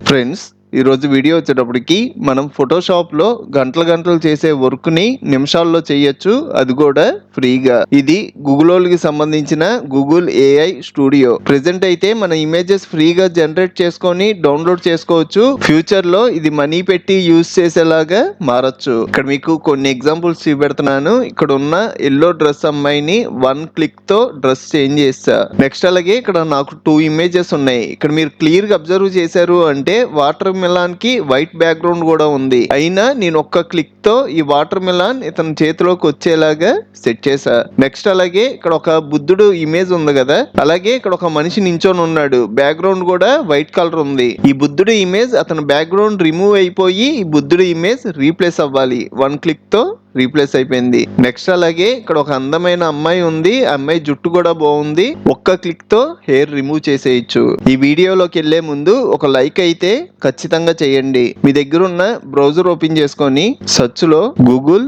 Friends, ఈరోజు video వచ్చేటప్పటికి మనం ఫోటోషాప్లో గంటలు చేసే వర్క్ని నిమిషాల్లో చేయొచ్చు, అది కూడా ఫ్రీగా. ఇది గూగుల్కి సంబంధించిన గూగుల్ ఏఐ స్టూడియో. ప్రెసెంట్ అయితే మన ఇమేజెస్ ఫ్రీగా జనరేట్ చేసుకొని డౌన్లోడ్ చేసుకోవచ్చు. ఫ్యూచర్లో ఇది మనీ పెట్టి యూజ్ చేసేలాగా మారచ్చు. ఇక్కడ మీకు కొన్ని ఎగ్జాంపుల్స్ చూపెడుతున్నాను. ఇక్కడ ఉన్న ఎల్లో డ్రెస్ అమ్మాయిని 1 క్లిక్ తో డ్రెస్ చేంజ్ చేస్తా. నెక్స్ట్ అలాగే ఇక్కడ నాకు 2 ఇమేజెస్ ఉన్నాయి. ఇక్కడ మీరు క్లియర్ గా అబ్జర్వ్ చేశారు అంటే వాటర్ మిలాన్ కి వైట్ బ్యాక్గ్రౌండ్ కూడా ఉంది. అయినా నేను ఒక్క క్లిక్ తో ఈ వాటర్ మిలాన్ ఇతని చేతిలోకి వచ్చేలాగా సెట్ చేశా. నెక్స్ట్ అలాగే ఇక్కడ ఒక బుద్ధుడు ఇమేజ్ ఉంది కదా, అలాగే ఇక్కడ ఒక మనిషి నించొని ఉన్నాడు. బ్యాక్గ్రౌండ్ కూడా వైట్ కలర్ ఉంది. ఈ బుద్ధుడు ఇమేజ్ అతని బ్యాక్గ్రౌండ్ రిమూవ్ అయిపోయి ఈ బుద్ధుడు ఇమేజ్ రీప్లేస్ అవ్వాలి. 1 క్లిక్ తో రీప్లేస్ అయిపోయింది. నెక్స్ట్ అలాగే ఇక్కడ ఒక అందమైన అమ్మాయి ఉంది. అమ్మాయి జుట్టు కూడా బాగుంది. ఒక్క క్లిక్ తో హెయిర్ రిమూవ్ చేసేయచ్చు. ఈ వీడియోలోకి వెళ్లే ముందు ఒక లైక్ అయితే ఖచ్చితంగా చేయండి. మీ దగ్గర ఉన్న బ్రౌజర్ ఓపెన్ చేసుకొని సెర్చ్ లో గూగుల్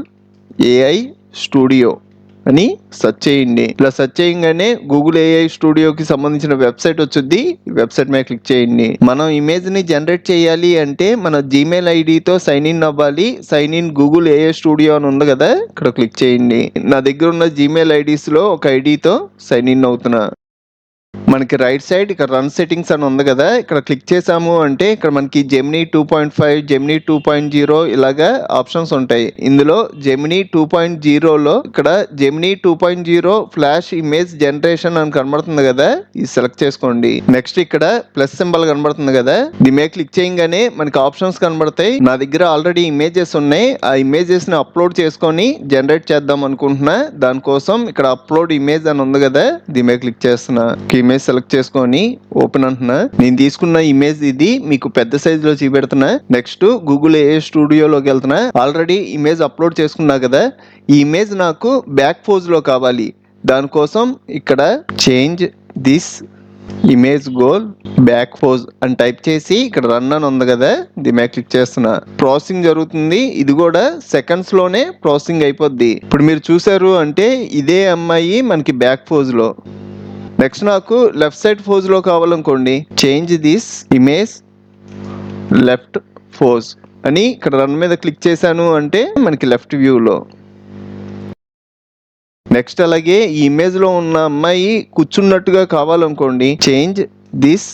ఏఐ స్టూడియో అని సెర్చ్ చేయండి. ఇలా సెర్చ్ చేయగానే గూగుల్ ఏఐ స్టూడియోకి సంబంధించిన వెబ్సైట్ వచ్చింది. ఈ వెబ్సైట్ మీద క్లిక్ చేయండి. మనం ఇమేజ్ ని జనరేట్ చేయాలి అంటే మన జీమెయిల్ ఐడితో సైన్ ఇన్ అవ్వాలి. Sign in Google AI studio అని ఉంది కదా, ఇక్కడ క్లిక్ చేయండి. నా దగ్గర ఉన్న జీమెయిల్ ఐడీస్ లో ఒక ఐడితో సైన్ ఇన్ అవుతున్నా. మనకి రైట్ సైడ్ ఇక్కడ రన్ సెట్టింగ్స్ అని ఉంది కదా, ఇక్కడ క్లిక్ చేసాము అంటే ఇక్కడ మనకి జెమినీ 2.5, జెమినీ 2.0 ఇలాగా ఆప్షన్స్ ఉంటాయి. ఇందులో జెమినీ 2.0లో ఇక్కడ జెమినీ 2.0 ఫ్లాష్ ఇమేజ్ జనరేషన్ అని కనబడుతుంది కదా, ఇది సెలెక్ట్ చేసుకోండి. నెక్స్ట్ ఇక్కడ ప్లస్ సింబల్ కనబడుతుంది కదా, దీని మీద క్లిక్ చేయగానే మనకి ఆప్షన్స్ కనబడతాయి. నా దగ్గర ఆల్రెడీ ఇమేజెస్ ఉన్నాయి. ఆ ఇమేజెస్ ని అప్లోడ్ చేసుకొని జనరేట్ చేద్దాం అనుకుంటున్నా. దానికోసం ఇక్కడ అప్లోడ్ ఇమేజ్ అని ఉంది కదా, దీని మీద క్లిక్ చేస్తున్నా. ఇమేజ్ సెలెక్ట్ చేసుకొని ఓపెన్ అంటున్నా. నేను తీసుకున్న ఇమేజ్ ఇది, మీకు పెద్ద సైజ్ లో చూపెడుతున్నా. నెక్స్ట్ గూగుల్ ఏఐ స్టూడియోలోకి వెళ్తున్నా. ఆల్రెడీ ఇమేజ్ అప్లోడ్ చేసుకున్నా కదా, ఈ ఇమేజ్ నాకు బ్యాక్ పోజ్ లో కావాలి. దానికోసం ఇక్కడ change this image goal back pose అని టైప్ చేసి ఇక్కడ రన్ అని ఉంది కదా, దీని మీద క్లిక్ చేస్తున్నా. ప్రాసెసింగ్ జరుగుతుంది. ఇది కూడా సెకండ్స్ లోనే ప్రాసెసింగ్ అయిపోద్ది. ఇప్పుడు మీరు చూసారు అంటే ఇదే అమ్మాయి మనకి బ్యాక్ పోజ్ లో. నెక్స్ట్ నాకు లెఫ్ట్ సైడ్ పోజ్ లో కావాలనుకోండి, change this image left pose అని ఇక్కడ రన్ మీద క్లిక్ చేశాను అంటే మనకి లెఫ్ట్ వ్యూలో. నెక్స్ట్ అలాగే ఈ ఇమేజ్ లో ఉన్న అమ్మాయి కూర్చున్నట్టుగా కావాలనుకోండి, change this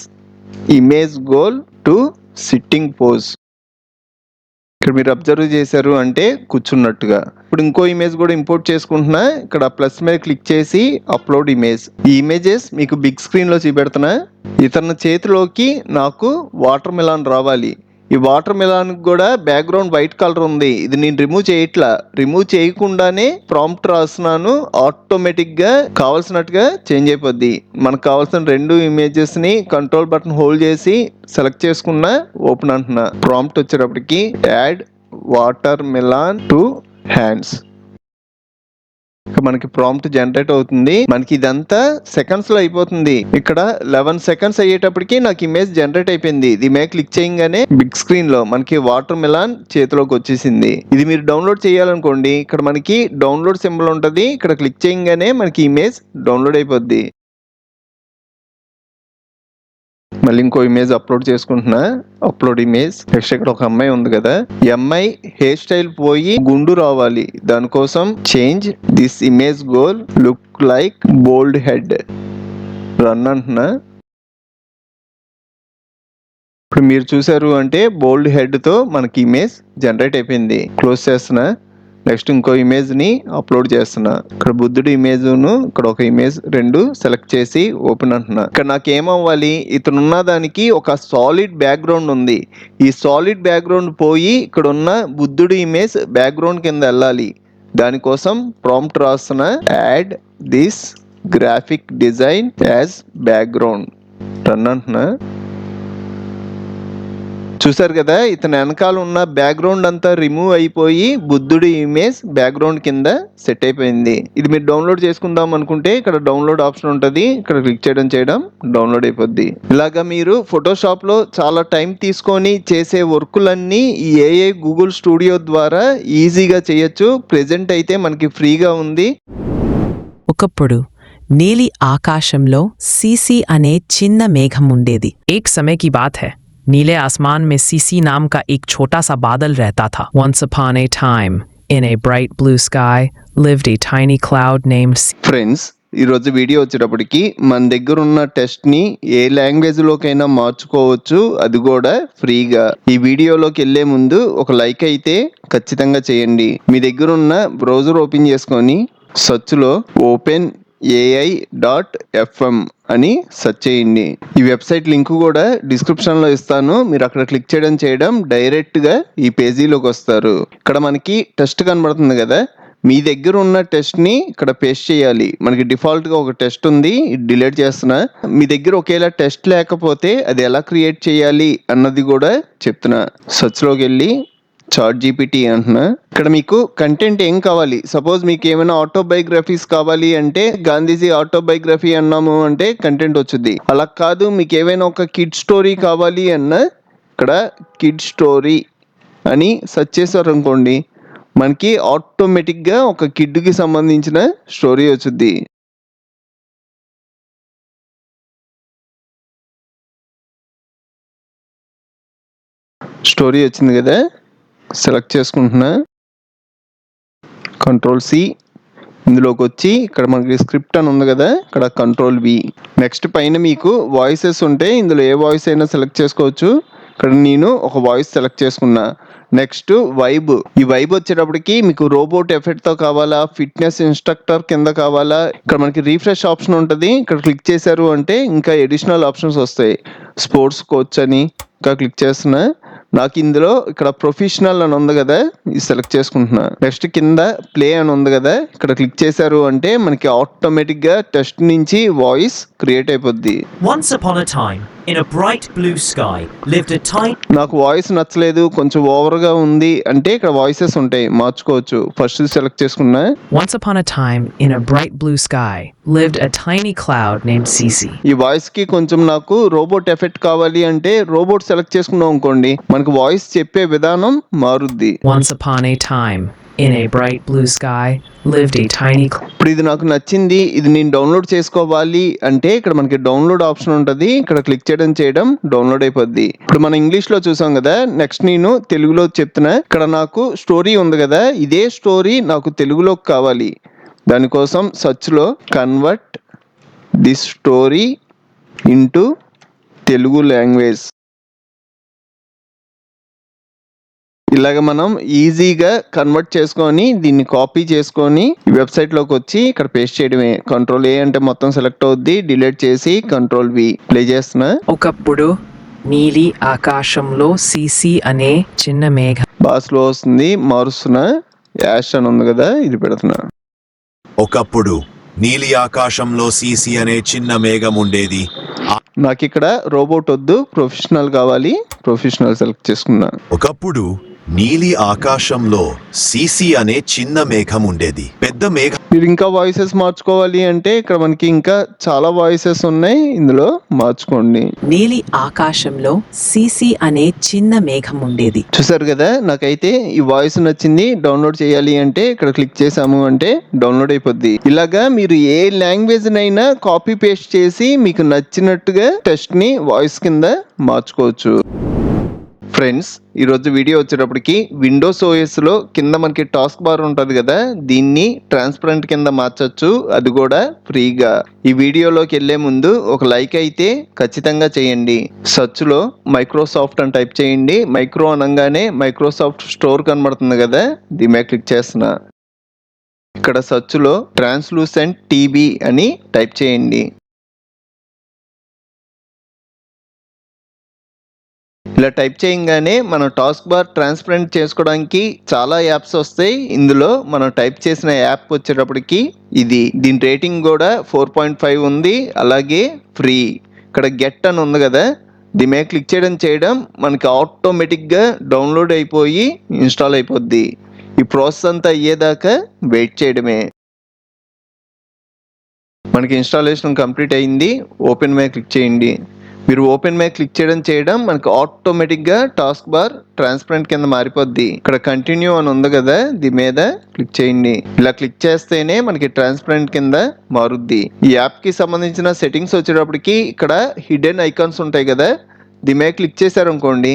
image goal to sitting pose. ఇక్కడ మీరు అబ్జర్వ్ చేశారు అంటే కూర్చున్నట్టుగా. ఇప్పుడు ఇంకో ఇమేజ్ కూడా ఇంపోర్ట్ చేసుకుంటున్నా. ఇక్కడ ప్లస్ మీద క్లిక్ చేసి అప్లోడ్ ఇమేజ్. ఈ ఇమేజెస్ మీకు బిగ్ స్క్రీన్ లో చూపెడుతున్నా. ఇతని చేతిలోకి నాకు వాటర్ మిలాన్ రావాలి. ఈ వాటర్ మిలాన్ కూడా బ్యాక్గ్రౌండ్ వైట్ కలర్ ఉంది. ఇది నేను రిమూవ్ చేయట్లా. రిమూవ్ చేయకుండానే ప్రాంప్ట్ రాస్తున్నాను. ఆటోమేటిక్ గా కావాల్సినట్టుగా చేంజ్ అయిపోద్ది. మనకు కావాల్సిన 2 ఇమేజెస్ ని కంట్రోల్ బటన్ హోల్డ్ చేసి సెలెక్ట్ చేసుకున్నా, ఓపెన్ అంటున్నా. ప్రాంప్ట్ వచ్చేటప్పటికి add watermelon to hands. మనకి ప్రాంప్ట్ జనరేట్ అవుతుంది. మనకి ఇదంతా సెకండ్స్ లో అయిపోతుంది. ఇక్కడ 11 సెకండ్స్ అయ్యేటప్పటికి నాకు ఇమేజ్ జనరేట్ అయిపోయింది. ఇది మీద క్లిక్ చేయగానే బిగ్ స్క్రీన్ లో మనకి వాటర్ మిలాన్ చేతిలోకి వచ్చేసింది. ఇది మీరు డౌన్లోడ్ చేయాలనుకోండి, ఇక్కడ మనకి డౌన్లోడ్ సింబల్ ఉంటది. ఇక్కడ క్లిక్ చేయగానే మనకి ఇమేజ్ డౌన్లోడ్ అయిపోద్ది. మళ్ళీ ఇంకో ఇమేజ్ అప్లోడ్ చేసుకుంటున్నా. Upload image. నెక్స్ట్ ఇక్కడ ఒక అమ్మాయి ఉంది కదా, ఈ అమ్మాయి హెయిర్ స్టైల్ పోయి గుండు రావాలి. దానికోసం change this image goal look like bold head. Run అంటున్నా. ఇప్పుడు మీరు చూసారు అంటే బోల్డ్ హెడ్ తో మనకి ఇమేజ్ జనరేట్ అయిపోయింది. క్లోజ్ చేస్తున్నా. నెక్స్ట్ ఇంకో ఇమేజ్ ని అప్లోడ్ చేస్తున్నా. ఇక్కడ బుద్ధుడి ఇమేజ్ ను ఇక్కడ ఒక ఇమేజ్ 2 సెలెక్ట్ చేసి ఓపెన్ అంటున్నా. ఇక్కడ నాకు ఏమవ్వాలి, ఇతను ఉన్న దానికి ఒక సాలిడ్ బ్యాక్గ్రౌండ్ ఉంది. ఈ సాలిడ్ బ్యాక్గ్రౌండ్ పోయి ఇక్కడ ఉన్న బుద్ధుడి ఇమేజ్ బ్యాక్గ్రౌండ్ కింద వెళ్ళాలి. దానికోసం ప్రాంప్ట్ రాస్తున్నా, add this graphic design as background. Run అంటున్నా. చూసారు కదా, ఇతని వెనకాల ఉన్న బ్యాక్గ్రౌండ్ అంతా రిమూవ్ అయిపోయి బుద్ధుడి ఇమేజ్ బ్యాక్గ్రౌండ్ కింద సెట్ అయిపోయింది. ఇది మీరు డౌన్లోడ్ చేసుకుందాం అనుకుంటే ఇక్కడ డౌన్లోడ్ ఆప్షన్ ఉంటుంది. ఇక్కడ క్లిక్ చేయడం డౌన్లోడ్ అయిపోద్ది. ఇలాగా మీరు ఫోటోషాప్ లో చాలా టైం తీసుకొని చేసే వర్కులన్నీ ఈ ఏఐ గూగుల్ స్టూడియో ద్వారా ఈజీగా చేయొచ్చు. ప్రెజెంట్ అయితే మనకి ఫ్రీగా ఉంది. ఒకప్పుడు నీలి ఆకాశంలో సీసీ అనే చిన్న మేఘం ఉండేది. एक समय की बात है, नीले आसमान में सीसी नाम का एक छोटा सा बादल रहता था. Once upon a time, in a bright blue sky, lived a tiny cloud named friends, ఈరోజు వీడియో వచ్చేటప్పటికి మన దగ్గర ఉన్న టెస్ట్ని ఏ లాంగ్వేజ్లోకైనా మార్చుకోవచ్చు, అది కూడా ఫ్రీగా. ఈ వీడియోలోకి వెళ్ళే ముందు ఒక లైక్ అయితే ఖచ్చితంగా చేయండి. మీ దగ్గర ఉన్న బ్రౌజర్ ఓపెన్ చేసుకొని సర్చ్లో openai.fm అని సెర్చ్ చేయండి. ఈ వెబ్సైట్ లింక్ కూడా డిస్క్రిప్షన్లో ఇస్తాను. మీరు అక్కడ క్లిక్ చేయడం డైరెక్ట్గా ఈ పేజీలోకి వస్తారు. ఇక్కడ మనకి టెస్ట్ కనబడుతుంది కదా, మీ దగ్గర ఉన్న టెస్ట్ని ఇక్కడ పేస్ట్ చేయాలి. మనకి డిఫాల్ట్గా ఒక టెస్ట్ ఉంది, డిలీట్ చేస్తున్నా. మీ దగ్గర ఒకేలా టెస్ట్ లేకపోతే అది ఎలా క్రియేట్ చేయాలి అన్నది కూడా చెప్తున్నా. సర్చ్లోకి వెళ్ళి చాట్ జీపీటీ అంటున్నా. ఇక్కడ మీకు కంటెంట్ ఏం కావాలి, సపోజ్ మీకు ఏమైనా ఆటోబయోగ్రఫీస్ కావాలి అంటే గాంధీజీ ఆటోబయోగ్రఫీ అన్నాము అంటే కంటెంట్ వచ్చింది. అలా కాదు, మీకు ఏమైనా ఒక కిడ్ స్టోరీ కావాలి అన్న ఇక్కడ కిడ్ స్టోరీ అని సెర్చ్ చేశారు అనుకోండి, మనకి ఆటోమేటిక్గా ఒక కిడ్కి సంబంధించిన స్టోరీ వచ్చింది. స్టోరీ వచ్చింది కదా, సెలెక్ట్ చేసుకుంటున్నా, కంట్రోల్-C. ఇందులోకి వచ్చి ఇక్కడ మనకి స్క్రిప్ట్ అని ఉంది కదా, ఇక్కడ కంట్రోల్-V. నెక్స్ట్ పైన మీకు వాయిసెస్ ఉంటే ఇందులో ఏ వాయిస్ అయినా సెలెక్ట్ చేసుకోవచ్చు. ఇక్కడ నేను ఒక వాయిస్ సెలెక్ట్ చేసుకున్నా. Next vibe. ఈ వైబ్ వచ్చేటప్పటికి మీకు రోబోట్ ఎఫెక్ట్తో కావాలా, ఫిట్నెస్ ఇన్స్ట్రక్టర్ కింద కావాలా, ఇక్కడ మనకి రీఫ్రెష్ ఆప్షన్ ఉంటుంది. ఇక్కడ క్లిక్ చేశారు అంటే ఇంకా అడిషనల్ ఆప్షన్స్ వస్తాయి. స్పోర్ట్స్ కోచ్ అని ఇంకా క్లిక్ చేస్తున్నా. నాకు ఇందులో ఇక్కడ ప్రొఫెషనల్ అని ఉంది కదా, ఇది సెలెక్ట్ చేసుకుంటున్నా. నెక్స్ట్ కింద ప్లే అని ఉంది కదా, ఇక్కడ క్లిక్ చేశారు అంటే మనకి ఆటోమేటిక్గా టెస్ట్ నుంచి వాయిస్ క్రియేట్ అయిపోద్ది. Once upon a time, in a bright blue sky, lived a tiny... నాకు వాయిస్ నచ్చలేదు, కొంచెం ఓవర్గా ఉంది అంటే ఇక్కడ వాయిసెస్ ఉంటాయి, మార్చుకోవచ్చు. ఫస్ట్ సెలెక్ట్ చేసుకున్నా. Once upon a time, in a bright blue sky, lived a tiny cloud named Cece. ఈ వాయిస్కి కొంచెం నాకు రోబోట్ ఎఫెక్ట్ కావాలి అంటే రోబోట్ సెలెక్ట్ చేసుకున్నాం అనుకోండి, మనకు వాయిస్ చెప్పే విధానం మారుద్ది. Once upon a time, in a bright blue sky, lived a tiny ఇప్పుడు ఇది నాకు నచ్చింది, ఇది నేను డౌన్లోడ్ చేసుకోవాలి అంటే ఇక్కడ మనకి డౌన్లోడ్ ఆప్షన్ ఉంటుంది. ఇక్కడ క్లిక్ చేయడం డౌన్లోడ్ అయిపోద్ది. ఇప్పుడు మనం ఇంగ్లీష్లో చూసాం కదా, నెక్స్ట్ నేను తెలుగులో చెప్తున్నా. ఇక్కడ నాకు స్టోరీ ఉంది కదా, ఇదే స్టోరీ నాకు తెలుగులోకి కావాలి. దానికోసం సర్చ్లో convert this story into Telugu language, ఇలాగ మనం ఈజీగా కన్వర్ట్ చేసుకొని దీన్ని కాపీ చేసుకొని వెబ్సైట్లోకి వచ్చి ఇక్కడ పేస్ట్ చేయడమే. కంట్రోల్-A అంటే మొత్తం సెలెక్ట్ అవుద్ది, డిలీట్ చేసి కంట్రోల్-V ప్లే చేస్తున్నా. ఒకప్పుడు నీలి ఆకాశంలో సీసీ అనే చిన్న మేఘ బాగా స్లో వస్తుంది, మారుస్తున్నా. యాష్ అని ఉంది కదా, ఇది పెడుతున్నా. ఒకప్పుడు నీలి ఆకాశంలో సీసీ అనే చిన్న మేఘం ఉండేది. నాకు ఇక్కడ రోబోట్ వద్దు, ప్రొఫెషనల్ కావాలి. ప్రొఫెషనల్ సెలెక్ట్ చేసుకున్నా. ఒకప్పుడు నీలి ఆకాశంలో సీసీ అనే చిన్న మేఘం ఉండేది. పెద్ద మేఘం మీరు ఇంకా వాయిసెస్ మార్చుకోవాలి అంటే ఇక్కడ మనకి ఇంకా చాలా వాయిసెస్ ఉన్నాయి, ఇందులో మార్చుకోండి. నీలి ఆకాశంలో సీసీ అనే చిన్న మేఘం ఉండేది. చూసారు కదా, నాకైతే ఈ వాయిస్ నచ్చింది. డౌన్లోడ్ చేయాలి అంటే ఇక్కడ క్లిక్ చేసాము అంటే డౌన్లోడ్ అయిపోద్ది. ఇలాగా మీరు ఏ లాంగ్వేజ్ నైనా కాపీ పేస్ట్ చేసి మీకు నచ్చినట్టుగా టెస్ట్ ని వాయిస్ కింద మార్చుకోవచ్చు. ఫ్రెండ్స్, ఈరోజు వీడియో వచ్చేటప్పటికి విండోస్ ఓఎస్లో కింద మనకి టాస్క్ బార్ ఉంటుంది కదా, దీన్ని ట్రాన్స్పరెంట్ కింద మార్చచ్చు, అది కూడా ఫ్రీగా. ఈ వీడియోలోకి వెళ్ళే ముందు ఒక లైక్ అయితే ఖచ్చితంగా చేయండి. సర్చ్లో మైక్రోసాఫ్ట్ అని టైప్ చేయండి. మైక్రో అనగానే మైక్రోసాఫ్ట్ స్టోర్ కనబడుతుంది కదా, దీని మీద క్లిక్ చేస్తున్నా. ఇక్కడ సర్చ్లో ట్రాన్స్లూసెంట్ టీబీ అని టైప్ చేయండి. ఇలా టైప్ చేయగానే మన టాస్క్ బార్ ట్రాన్స్పరెంట్ చేసుకోవడానికి చాలా యాప్స్ వస్తాయి. ఇందులో మనం టైప్ చేసిన యాప్ వచ్చేటప్పటికి దీని రేటింగ్ కూడా 4.5 ఉంది, అలాగే ఫ్రీ. ఇక్కడ గెట్ అని ఉంది కదా, దీని మీద క్లిక్ చేయడం మనకి ఆటోమేటిక్గా డౌన్లోడ్ అయిపోయి ఇన్స్టాల్ అయిపోద్ది. ఈ ప్రాసెస్ అంతా అయ్యేదాకా వెయిట్ చేయడమే. మనకి ఇన్స్టాలేషన్ కంప్లీట్ అయింది. ఓపెన్ మీద క్లిక్ చేయండి. మీరు ఓపెన్ మీద క్లిక్ చేయడం మనకి ఆటోమేటిక్గా టాస్క్ బార్ ట్రాన్స్పరెంట్ కింద మారిపోద్ది. ఇక్కడ కంటిన్యూ అని ఉంది కదా, దీని మీద క్లిక్ చేయండి. ఇలా క్లిక్ చేస్తేనే మనకి ట్రాన్స్పరెంట్ కింద మారుద్ది. ఈ యాప్కి సంబంధించిన సెట్టింగ్స్ వచ్చేటప్పటికి ఇక్కడ హిడెన్ ఐకాన్స్ ఉంటాయి కదా, దీని మీద క్లిక్ చేశారనుకోండి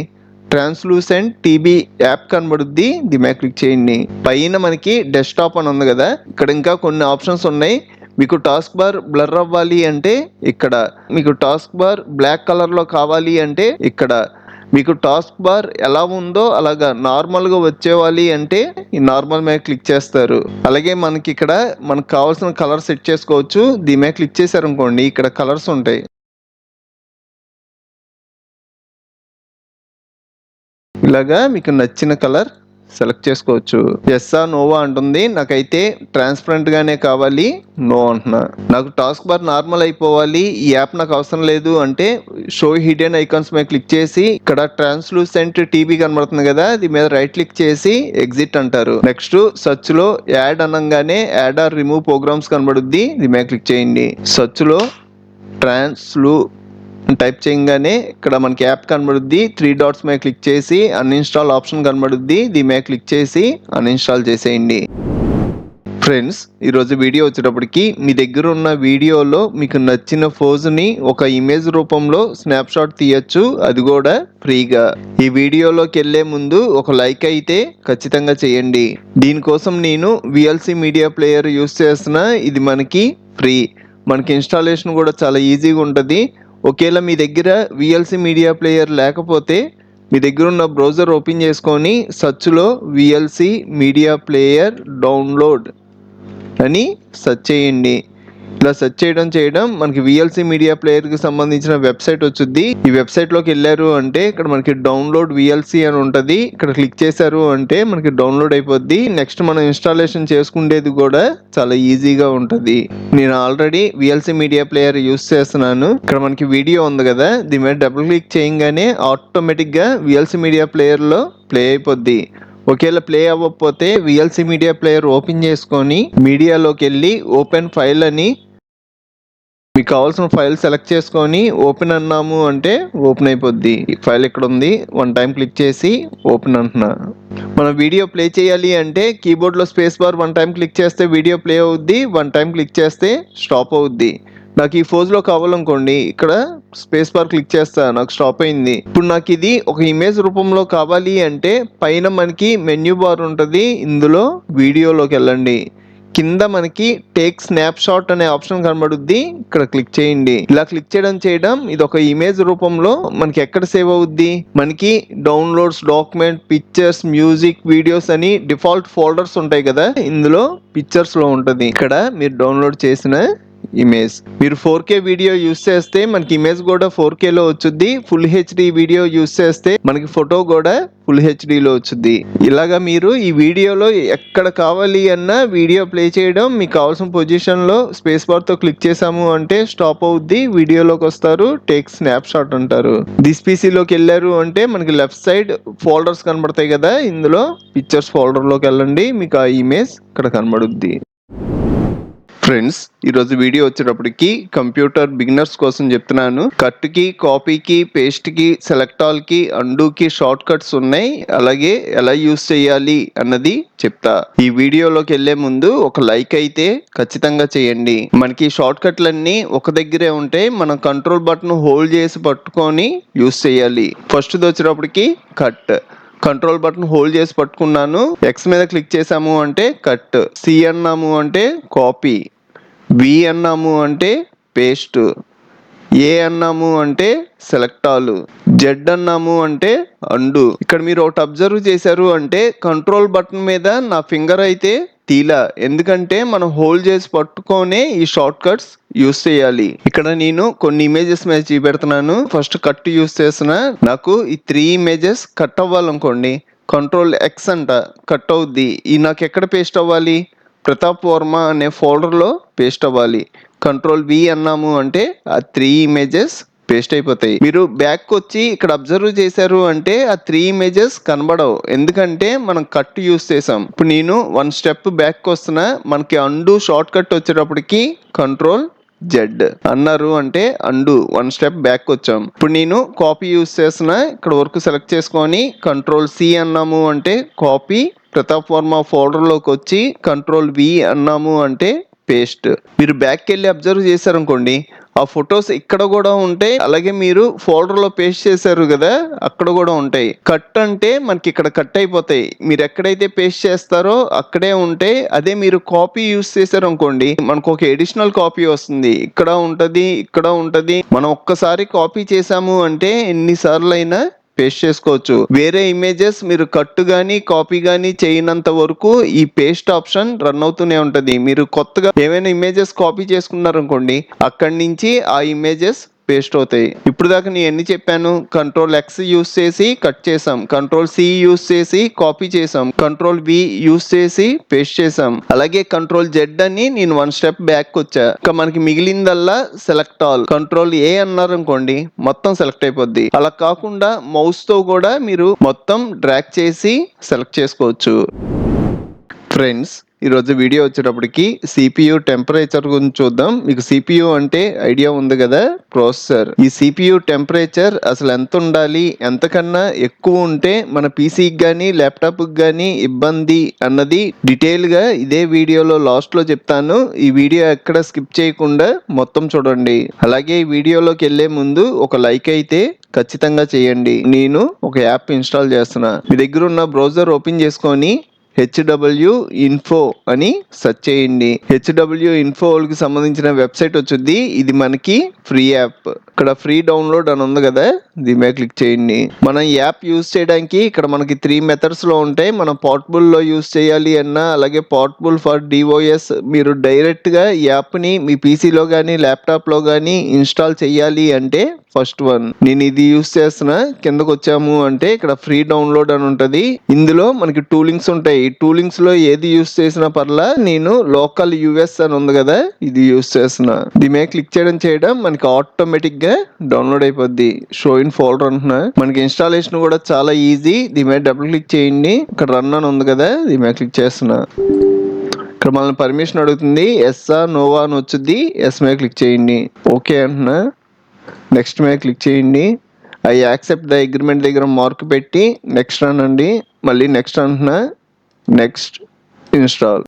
ట్రాన్స్లూసెంట్ టీబీ యాప్ కనబడుద్ది. దీని మీద క్లిక్ చేయండి. పైన మనకి డెస్క్టాప్ అని ఉంది కదా, ఇక్కడ ఇంకా కొన్ని ఆప్షన్స్ ఉన్నాయి. మీకు టాస్క్ బార్ బ్లర్ అవ్వాలి అంటే ఇక్కడ, మీకు టాస్క్ బార్ బ్లాక్ కలర్లో కావాలి అంటే ఇక్కడ, మీకు టాస్క్ బార్ ఎలా ఉందో అలాగా నార్మల్గా వచ్చేవాలి అంటే ఈ నార్మల్ మీద క్లిక్ చేస్తారు. అలాగే మనకి ఇక్కడ మనకు కావాల్సిన కలర్ సెట్ చేసుకోవచ్చు. దీని మీద క్లిక్ చేశారనుకోండి ఇక్కడ కలర్స్ ఉంటాయి. ఇలాగా మీకు నచ్చిన కలర్ సెలెక్ట్ చేసుకోవచ్చు. ఎస్ఆ నోవా అంటుంది. నాకైతే ట్రాన్స్పరెంట్ గానే కావాలి, నో అంటున్నా. నాకు టాస్క్ బార్ నార్మల్ అయిపోవాలి, ఈ యాప్ నాకు అవసరం లేదు అంటే షో హిడెన్ ఐకాన్స్ మీద క్లిక్ చేసి ఇక్కడ ట్రాన్స్లూసెంట్ టీబీ కనబడుతుంది కదా, దీని మీద రైట్ క్లిక్ చేసి ఎగ్జిట్ అంటారు. నెక్స్ట్ సర్చ్ లో యాడ్ అనగానే యాడ్ ఆర్ రిమూవ్ ప్రోగ్రామ్స్ కనబడుద్ది. దీని మీద క్లిక్ చేయండి. సర్చ్ లో ట్రాన్స్లూ టైప్ చేయగానే ఇక్కడ మనకి యాప్ కనబడుద్ది. 3 డాట్స్ మీద క్లిక్ చేసి అన్ఇన్స్టాల్ ఆప్షన్ కనబడుద్ది. దీని మీద క్లిక్ చేసి అన్ఇన్స్టాల్ చేసేయండి. ఫ్రెండ్స్, ఈరోజు వీడియో వచ్చేటప్పటికి మీ దగ్గర ఉన్న వీడియోలో మీకు నచ్చిన ఫోజుని ఒక ఇమేజ్ రూపంలో స్నాప్ షాట్ తీయచ్చు, అది కూడా ఫ్రీగా. ఈ వీడియోలోకి వెళ్ళే ముందు ఒక లైక్ అయితే ఖచ్చితంగా చేయండి. దీనికోసం నేను విఎల్సి మీడియా ప్లేయర్ యూస్ చేస్తున్నా. ఇది మనకి ఫ్రీ, మనకి ఇన్స్టాలేషన్ కూడా చాలా ఈజీగా ఉంటుంది. ఒకవేళ మీ దగ్గర విఎల్సి మీడియా ప్లేయర్ లేకపోతే మీ దగ్గర ఉన్న బ్రౌజర్ ఓపెన్ చేసుకొని సర్చ్లో విఎల్సి మీడియా ప్లేయర్ డౌన్లోడ్ అని సెర్చ్ చేయండి. ఇలా సెర్చ్ చేయడం మనకి విఎల్సి మీడియా ప్లేయర్కి సంబంధించిన వెబ్సైట్ వచ్చుద్ది. ఈ వెబ్సైట్లోకి వెళ్ళారు అంటే ఇక్కడ మనకి డౌన్లోడ్ విఎల్సి అని ఉంటుంది. ఇక్కడ క్లిక్ చేశారు అంటే మనకి డౌన్లోడ్ అయిపోద్ది. నెక్స్ట్ మనం ఇన్స్టాలేషన్ చేసుకునేది కూడా చాలా ఈజీగా ఉంటుంది. నేను already VLC media player use చేస్తున్నాను. ఇక్కడ మనకి వీడియో ఉంది కదా, దీని మీద డబుల్ క్లిక్ చేయగానే ఆటోమేటిక్గా విఎల్సి మీడియా ప్లేయర్లో ప్లే అయిపోద్ది. ఒకవేళ ప్లే అవ్వకపోతే విఎల్సి మీడియా ప్లేయర్ ఓపెన్ చేసుకొని మీడియాలోకి వెళ్ళి ఓపెన్ ఫైల్ అని మీకు కావాల్సిన ఫైల్ సెలెక్ట్ చేసుకొని ఓపెన్ అన్నాము అంటే ఓపెన్ అయిపోద్ది. ఈ ఫైల్ ఇక్కడ ఉంది, 1 టైం క్లిక్ చేసి ఓపెన్ అంటున్నా. మన వీడియో ప్లే చేయాలి అంటే కీబోర్డ్లో స్పేస్ బార్ 1 టైం క్లిక్ చేస్తే వీడియో ప్లే అవుద్ది, 1 టైం క్లిక్ చేస్తే స్టాప్ అవుద్ది. నాకు ఈ ఫోజ్లో కావాలనుకోండి ఇక్కడ స్పేస్ బార్ క్లిక్ చేస్తా, నాకు స్టాప్ అయింది. ఇప్పుడు నాకు ఇది ఒక ఇమేజ్ రూపంలో కావాలి అంటే పైన మనకి మెన్యూ బార్ ఉంటుంది, ఇందులో వీడియోలోకి వెళ్ళండి. కింద మనకి టేక్ స్నాప్ షాట్ అనే ఆప్షన్ కనబడుద్ది, ఇక్కడ క్లిక్ చేయండి. ఇలా క్లిక్ చేయడం ఇది ఒక ఇమేజ్ రూపంలో మనకి ఎక్కడ సేవ్ అవుద్ది, మనకి downloads, document, pictures, music, videos అని డిఫాల్ట్ ఫోల్డర్స్ ఉంటాయి కదా, ఇందులో పిక్చర్స్ లో ఉంటుంది. ఇక్కడ మీరు డౌన్లోడ్ చేసిన ఇమేజ్. మీరు 4K వీడియో యూస్ చేస్తే మనకి ఇమేజ్ కూడా 4K లో వచ్చుద్ది. ఫుల్ హెచ్డి వీడియో యూస్ చేస్తే మనకి ఫోటో కూడా ఫుల్ హెచ్డిలో వచ్చుద్ది. ఇలాగా మీరు ఈ వీడియోలో ఎక్కడ కావాలి అన్న వీడియో ప్లే చేయడం, మీకు కావాల్సిన పొజిషన్లో స్పేస్ బార్తో క్లిక్ చేసాము అంటే స్టాప్ అవుద్ది, వీడియోలోకి వస్తారు, టేక్ స్నాప్ షాట్ అంటారు. దిస్ పీసీలోకి వెళ్ళారు అంటే మనకి లెఫ్ట్ సైడ్ ఫోల్డర్స్ కనబడతాయి కదా, ఇందులో పిక్చర్స్ ఫోల్డర్లోకి వెళ్ళండి, మీకు ఆ ఇమేజ్ ఇక్కడ కనబడుద్ది. ఫ్రెండ్స్, ఈరోజు వీడియో వచ్చేటప్పటికి కంప్యూటర్ బిగినర్స్ కోసం చెప్తున్నాను. కట్కి, కాపీకి, పేస్ట్కి, సెలెక్ట్ ఆల్కి, అండూకి షార్ట్ కట్స్ ఉన్నాయి. అలాగే ఎలా యూస్ చేయాలి అన్నది చెప్తా. ఈ వీడియోలోకి వెళ్ళే ముందు ఒక లైక్ అయితే ఖచ్చితంగా చేయండి. మనకి షార్ట్ కట్లన్నీ ఒక దగ్గరే ఉంటాయి, మనం కంట్రోల్ బటన్ హోల్డ్ చేసి పట్టుకొని యూస్ చేయాలి. ఫస్ట్ వచ్చేటప్పటికి కట్, కంట్రోల్ బటన్ హోల్డ్ చేసి పట్టుకున్నాను. ఎక్స్ మీద క్లిక్ చేసాము అంటే కట్, సి అన్నాము అంటే కాపీ, వి అన్నాము అంటే పేస్ట్, ఏ అన్నాము అంటే సెలెక్ట్ ఆల్, జెడ్ అన్నాము అంటే అండు. ఇక్కడ మీరు ఒకటి అబ్జర్వ్ చేశారు అంటే కంట్రోల్ బటన్ మీద నా ఫింగర్ అయితే తీలా, ఎందుకంటే మనం హోల్డ్ చేసి పట్టుకొనే ఈ షార్ట్ కట్స్ యూస్ చేయాలి. ఇక్కడ నేను కొన్ని ఇమేజెస్ మీద చూపెడుతున్నాను. ఫస్ట్ కట్ యూస్ చేస్తున్నా. నాకు ఈ 3 ఇమేజెస్ కట్ అవ్వాలనుకోండి, కంట్రోల్ ఎక్స్ అంట, కట్ అవుద్ది. ఈ నాకు ఎక్కడ పేస్ట్ అవ్వాలి, ప్రతాప్ వర్మ అనే ఫోల్డర్లో పేస్ట్ అవ్వాలి. కంట్రోల్ వి అన్నాము అంటే ఆ 3 ఇమేజెస్ పేస్ట్ అయిపోతాయి. మీరు బ్యాక్ వచ్చి ఇక్కడ అబ్జర్వ్ చేశారు అంటే ఆ 3 ఇమేజెస్ కనబడవు, ఎందుకంటే మనం కట్ యూస్ చేసాం. ఇప్పుడు నేను 1 స్టెప్ బ్యాక్ వస్తున్నా, మనకి అండు షార్ట్ కట్ వచ్చేటప్పటికి కంట్రోల్ జెడ్ అన్నారు అంటే అండు 1 స్టెప్ బ్యాక్ వచ్చాం. ఇప్పుడు నేను కాపీ యూస్ చేస్తున్నా, ఇక్కడ వరకు సెలెక్ట్ చేసుకొని కంట్రోల్ సి అన్నాము అంటే కాపీ, ప్రతాప్ వర్మ ఫోల్డర్లోకి వచ్చి కంట్రోల్ వి అన్నాము అంటే పేస్ట్. మీరు బ్యాక్కి వెళ్ళి అబ్జర్వ్ చేశారనుకోండి, ఆ ఫొటోస్ ఇక్కడ కూడా ఉంటాయి, అలాగే మీరు ఫోల్డర్ లో పేస్ట్ చేశారు కదా అక్కడ కూడా ఉంటాయి. కట్ అంటే మనకి ఇక్కడ కట్ అయిపోతాయి, మీరు ఎక్కడైతే పేస్ట్ చేస్తారో అక్కడే ఉంటాయి. అదే మీరు కాపీ యూస్ చేశారు అనుకోండి, మనకు ఒక ఎడిషనల్ కాపీ వస్తుంది, ఇక్కడ ఉంటది ఇక్కడ ఉంటది. మనం ఒక్కసారి కాపీ చేసాము అంటే ఎన్నిసార్లు అయినా పేస్ట్ చేసుకోవచ్చు. వేరే ఇమేజెస్ మీరు కట్ గానీ కాపీ గానీ చేయనంత వరకు ఈ పేస్ట్ ఆప్షన్ రన్ అవుతూనే ఉంటది. మీరు కొత్తగా ఏమైనా ఇమేజెస్ కాపీ చేసుకున్నారనుకోండి, అక్కడి నుంచి ఆ ఇమేజెస్ పేస్ట్ అవుతాయి. ఇప్పుడు దాకా నేను ఎన్ని చెప్పాను? Ctrl+X యూస్ చేసి కట్ చేసాం, Ctrl+C యూస్ చేసి కాపీ చేసాం, Ctrl+V యూస్ చేసి పేస్ట్ చేసాం, అలాగే Ctrl+Z అని నేను 1 స్టెప్ బ్యాక్ వచ్చా. ఇంకా మనకి మిగిలిందల్లా సెలెక్ట్ ఆల్. Ctrl+A అన్నారు అనుకోండి మొత్తం సెలెక్ట్ అయిపోద్ది. అలా కాకుండా మౌస్ తో కూడా మీరు మొత్తం డ్రాగ్ చేసి సెలెక్ట్ చేసుకోవచ్చు. ఫ్రెండ్స్, ఈరోజు వీడియో వచ్చేటప్పటికి CPU టెంపరేచర్ గురించి చూద్దాం. మీకు CPU అంటే ఐడియా ఉంది కదా, ప్రాసెసర్. ఈ CPU టెంపరేచర్ అసలు ఎంత ఉండాలి, ఎంతకన్నా ఎక్కువ ఉంటే మన పీసీకి కానీ ల్యాప్టాప్కి కానీ ఇబ్బంది అన్నది డీటెయిల్గా ఇదే వీడియోలో లాస్ట్లో చెప్తాను. ఈ వీడియో ఎక్కడ స్కిప్ చేయకుండా మొత్తం చూడండి. అలాగే ఈ వీడియోలోకి వెళ్ళే ముందు ఒక లైక్ అయితే ఖచ్చితంగా చేయండి. నేను ఒక యాప్ ఇన్స్టాల్ చేస్తున్నా. మీ దగ్గర ఉన్న బ్రౌజర్ ఓపెన్ చేసుకొని HW Info అని సెర్చ్ చేయండి. HW Info కి సంబంధించిన వెబ్సైట్ వచ్చింది. ఇది మనకి ఫ్రీ యాప్. ఇక్కడ ఫ్రీ డౌన్లోడ్ అని ఉంది కదా, దీని మీద క్లిక్ చేయండి. మనం ఈ యాప్ యూస్ చేయడానికి ఇక్కడ మనకి 3 మెథడ్స్ లో ఉంటాయి. మనం పోర్టబుల్ లో యూస్ చేయాలి అన్నా, అలాగే పోర్టబుల్ ఫర్ DOS, మీరు డైరెక్ట్ గా ఈ యాప్ ని మీ పీసీలో కానీ ల్యాప్టాప్ లో కానీ ఇన్స్టాల్ చేయాలి అంటే ఫస్ట్ వన్ నేను ఇది యూస్ చేస్తున్నా. కిందకు వచ్చాము అంటే ఇక్కడ ఫ్రీ డౌన్లోడ్ అని ఉంటది. ఇందులో మనకి 2 లింక్స్ ఉంటాయి. ఈ 2 లింక్స్ లో ఏది యూస్ చేసినా పర్లా, నేను లోకల్ US అని ఉంది కదా ఇది యూస్ చేస్తున్నా. దీని మీద క్లిక్ చేయడం మనకి ఆటోమేటిక్ గా డౌన్లోడ్ అయిపోద్ది. షో ఇన్ ఫోల్డర్ అంటున్నా. మనకి ఇన్స్టాలేషన్ కూడా చాలా ఈజీ. దీని మీద డబుల్ క్లిక్ చేయండి. ఇక్కడ రన్ అని ఉంది కదా, దీని మీద క్లిక్ చేస్తున్నా. ఇక్కడ మనల్ని పర్మిషన్ అడుగుతుంది, ఎస్ఆ నోవా అని వచ్చింది. ఎస్ మీద క్లిక్ చేయండి. ఓకే అంటున్నా. నెక్స్ట్ మీద క్లిక్ చేయండి. ఐ యాక్సెప్ట్ ద అగ్రిమెంట్ దగ్గర మార్క్ పెట్టి నెక్స్ట్ అనండి. మళ్ళీ నెక్స్ట్ అంటున్నా. Next install.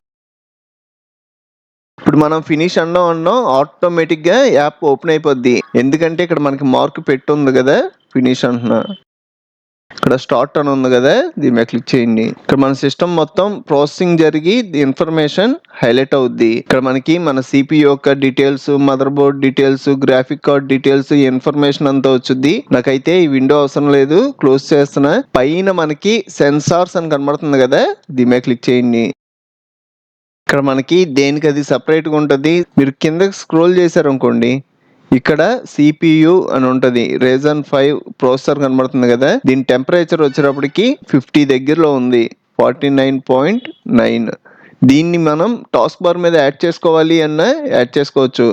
ఇప్పుడు మనం ఫినిష్ అన్నాం ఆటోమేటిక్గా యాప్ ఓపెన్ అయిపోద్ది. ఎందుకంటే ఇక్కడ మనకి మార్క్ పెట్టి ఉంది కదా, ఫినిష్ అంటున్నా. ఇక్కడ స్టార్ట్ అని ఉంది కదా, దీని మీద క్లిక్ చేయండి. ఇక్కడ మన సిస్టమ్ మొత్తం ప్రాసెసింగ్ జరిగి ఇన్ఫర్మేషన్ హైలైట్ అవుద్ది. ఇక్కడ మనకి మన CPU యొక్క details, mother board details, graphic card details, information అంతా వచ్చింది. నాకైతే ఈ విండో అవసరం లేదు, క్లోజ్ చేస్తున్నా. పైన మనకి సెన్సార్స్ అని కనబడుతుంది కదా, దీని మీద క్లిక్ చేయండి. ఇక్కడ మనకి దేనికి అది సపరేట్గా ఉంటుంది. మీరు కిందకి స్క్రోల్ చేశారు అనుకోండి, ఇక్కడ CPU అని ఉంటుంది. Ryzen 5 ప్రాసెసర్ కనబడుతుంది కదా, దీని టెంపరేచర్ వచ్చేటప్పటికి 50 దగ్గరలో ఉంది, 49.9. దీన్ని మనం టాస్క్ బార్ మీద యాడ్ చేసుకోవాలి అన్నా యాడ్ చేసుకోవచ్చు.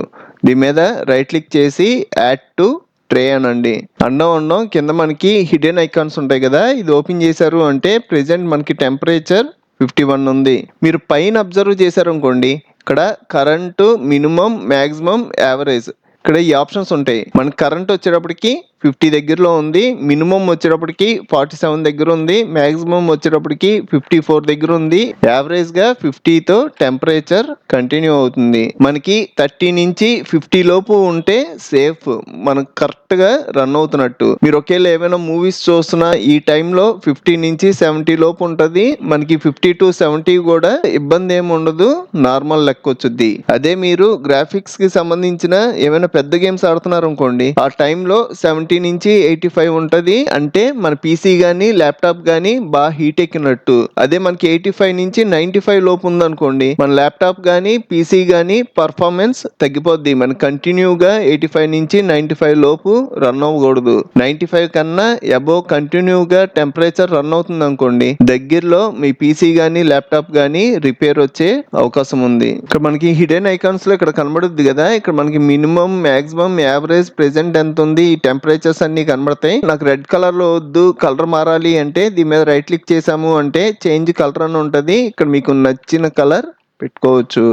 దీని మీద రైట్ క్లిక్ చేసి యాడ్ టు ట్రే అనండి. అన్నం కింద మనకి హిడెన్ ఐకాన్స్ ఉంటాయి కదా, ఇది ఓపెన్ చేశారు అంటే ప్రెసెంట్ మనకి టెంపరేచర్ 51 ఉంది. మీరు పైన అబ్జర్వ్ చేశారు అనుకోండి, ఇక్కడ కరెంటు, మినిమం, మ్యాక్సిమం, యావరేజ్, ఇక్కడ ఈ ఆప్షన్స్ ఉంటాయి. మనకి కరెంట్ వచ్చేటప్పటికి 50 దగ్గరలో ఉంది, మినిమం వచ్చేటప్పటికి 47 దగ్గర ఉంది, మ్యాక్సిమం వచ్చేటప్పటికి 54 దగ్గర ఉంది, యావరేజ్ గా 50తో టెంపరేచర్ కంటిన్యూ అవుతుంది. మనకి 30 నుంచి 50 లోపు ఉంటే సేఫ్, మనకు కరెక్ట్ గా రన్ అవుతున్నట్టు. మీరు ఒకేలా ఏమైనా మూవీస్ చూస్తున్నా ఈ టైంలో 50 నుంచి 70 లోపు ఉంటది. మనకి 50 to 70 కూడా ఇబ్బంది ఏమి ఉండదు, నార్మల్ లెక్క వచ్చుద్ది. అదే మీరు గ్రాఫిక్స్ కి సంబంధించిన ఏమైనా పెద్ద గేమ్స్ ఆడుతున్నారు అనుకోండి, ఆ టైంలో 70 నుంచి 85 ఉంటది. అంటే మన పీసీ గానీ ల్యాప్టాప్ గానీ బాగా హీట్ ఎక్కినట్టు. అదే మనకి 85 నుంచి 95 లోపు ఉందనుకోండి, మన ల్యాప్టాప్ గానీ పీసీ గానీ పర్ఫార్మెన్స్ తగ్గిపోద్ది. మన కంటిన్యూగా 85 నుంచి 95 లోపు రన్ అవ్వకూడదు. 95 కన్నా అబోవ్ కంటిన్యూగా టెంపరేచర్ రన్ అవుతుంది అనుకోండి, దగ్గరలో మీ పీసీ గానీ ల్యాప్టాప్ గానీ రిపేర్ వచ్చే అవకాశం ఉంది. ఇక్కడ మనకి హిడెన్ ఐకాన్స్ లో ఇక్కడ కనబడుద్ది కదా, ఇక్కడ మనకి మినిమం, మ్యాక్సిమం, యావరేజ్, ప్రెసెంట్ ఎంత ఉంది, ఈ టెంపరేచర్స్ అన్ని కనబడతాయి. నాకు రెడ్ కలర్ లో వద్దు, కలర్ మారాలి అంటే దీని మీద రైట్ క్లిక్ చేసాము అంటే చేంజ్ కలర్ అని ఉంటది. ఇక్కడ మీకు నచ్చిన కలర్ పెట్టుకోవచ్చు.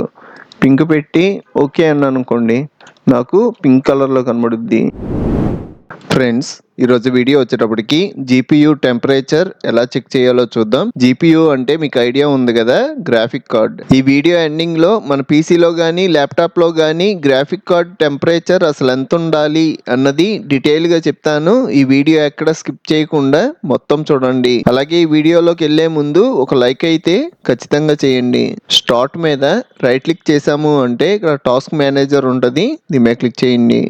పింక్ పెట్టి ఓకే అన్నాను అనుకోండి, నాకు పింక్ కలర్ లో కనబడుద్ది. ఫ్రెండ్స్, ఈరోజు వీడియో వచ్చేటప్పటికి జీపీయూ టెంపరేచర్ ఎలా చెక్ చేయాలో చూద్దాం. జీపీయూ అంటే మీకు ఐడియా ఉంది కదా, గ్రాఫిక్ కార్డ్. ఈ వీడియో ఎండింగ్ లో మన పీసీలో కానీ ల్యాప్టాప్ లో కానీ గ్రాఫిక్ కార్డ్ టెంపరేచర్ అసలు ఎంత ఉండాలి అన్నది డీటెయిల్ గా చెప్తాను. ఈ వీడియో ఎక్కడ స్కిప్ చేయకుండా మొత్తం చూడండి. అలాగే ఈ వీడియోలోకి వెళ్లే ముందు ఒక లైక్ అయితే ఖచ్చితంగా చేయండి. స్టార్ట్ మీద రైట్ క్లిక్ చేసాము అంటే ఇక్కడ టాస్క్ మేనేజర్ ఉంటుంది, దీని మీద క్లిక్ చేయండి.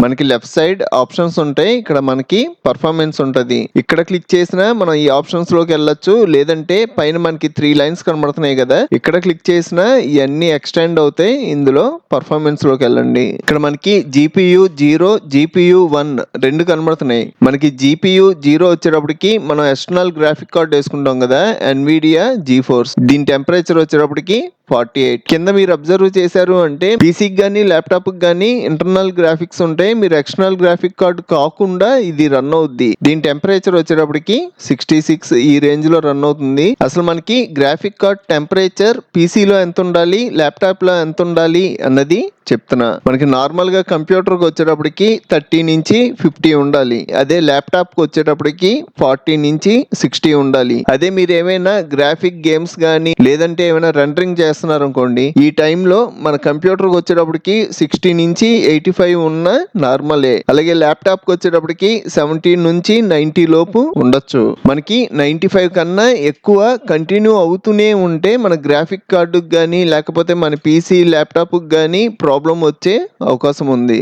మనకి లెఫ్ట్ సైడ్ ఆప్షన్స్ ఉంటాయి, ఇక్కడ మనకి పర్ఫార్మెన్స్ ఉంటుంది. ఇక్కడ క్లిక్ చేసినా మనం ఈ ఆప్షన్స్ లోకి వెళ్ళొచ్చు, లేదంటే పైన మనకి 3 లైన్స్ కనబడుతున్నాయి కదా, ఇక్కడ క్లిక్ చేసినా ఇవన్నీ ఎక్స్టెండ్ అవుతాయి. ఇందులో పర్ఫార్మెన్స్ లోకి వెళ్ళండి. ఇక్కడ మనకి GPU 0 GPU 1 రెండు కనబడుతున్నాయి. మనకి GPU 0 వచ్చేటప్పటికి మనం ఎక్స్టర్నల్ గ్రాఫిక్ కార్డ్ వేసుకుంటాం కదా, NVIDIA GeForce. దీని టెంపరేచర్ వచ్చేటప్పటికి 48. కింద మీరు అబ్జర్వ్ చేశారు అంటే పీసీకి కానీ ల్యాప్టాప్ కి కానీ ఇంటర్నల్ గ్రాఫిక్స్ ఉంటాయి, మీరు ఎక్స్టర్నల్ గ్రాఫిక్ కార్డ్ కాకుండా ఇది రన్ అవుద్ది. దీని టెంపరేచర్ వచ్చేటప్పటికి 66 ఈ రేంజ్ లో రన్ అవుతుంది. అసలు మనకి గ్రాఫిక్ కార్డ్ టెంపరేచర్ పీసీలో ఎంత ఉండాలి, ల్యాప్టాప్ లో ఎంత ఉండాలి అన్నది చెప్తున్నా. మనకి నార్మల్ గా కంప్యూటర్ కి వచ్చేటప్పటికి 30 నుంచి 50 ఉండాలి, అదే ల్యాప్టాప్ కి వచ్చేటప్పటికి 40 నుంచి 60 ఉండాలి. అదే మీరు ఏమైనా గ్రాఫిక్ గేమ్స్ గానీ లేదంటే ఏమైనా రెండరింగ్ చేస్తున్నారు అనుకోండి, ఈ టైంలో మన కంప్యూటర్ కి వచ్చేటప్పటికి 60 నుంచి 85 ఉన్న నార్మలే. అలాగే ల్యాప్టాప్ కి వచ్చేటప్పటికి 70 నుంచి 90 లోపు ఉండొచ్చు. మనకి 95 కన్నా ఎక్కువ కంటిన్యూ అవుతూనే ఉంటే మన గ్రాఫిక్ కార్డు కానీ లేకపోతే మన పీసీ ల్యాప్టాప్ కానీ ప్రాబ్లం వచ్చే అవకాశం ఉంది.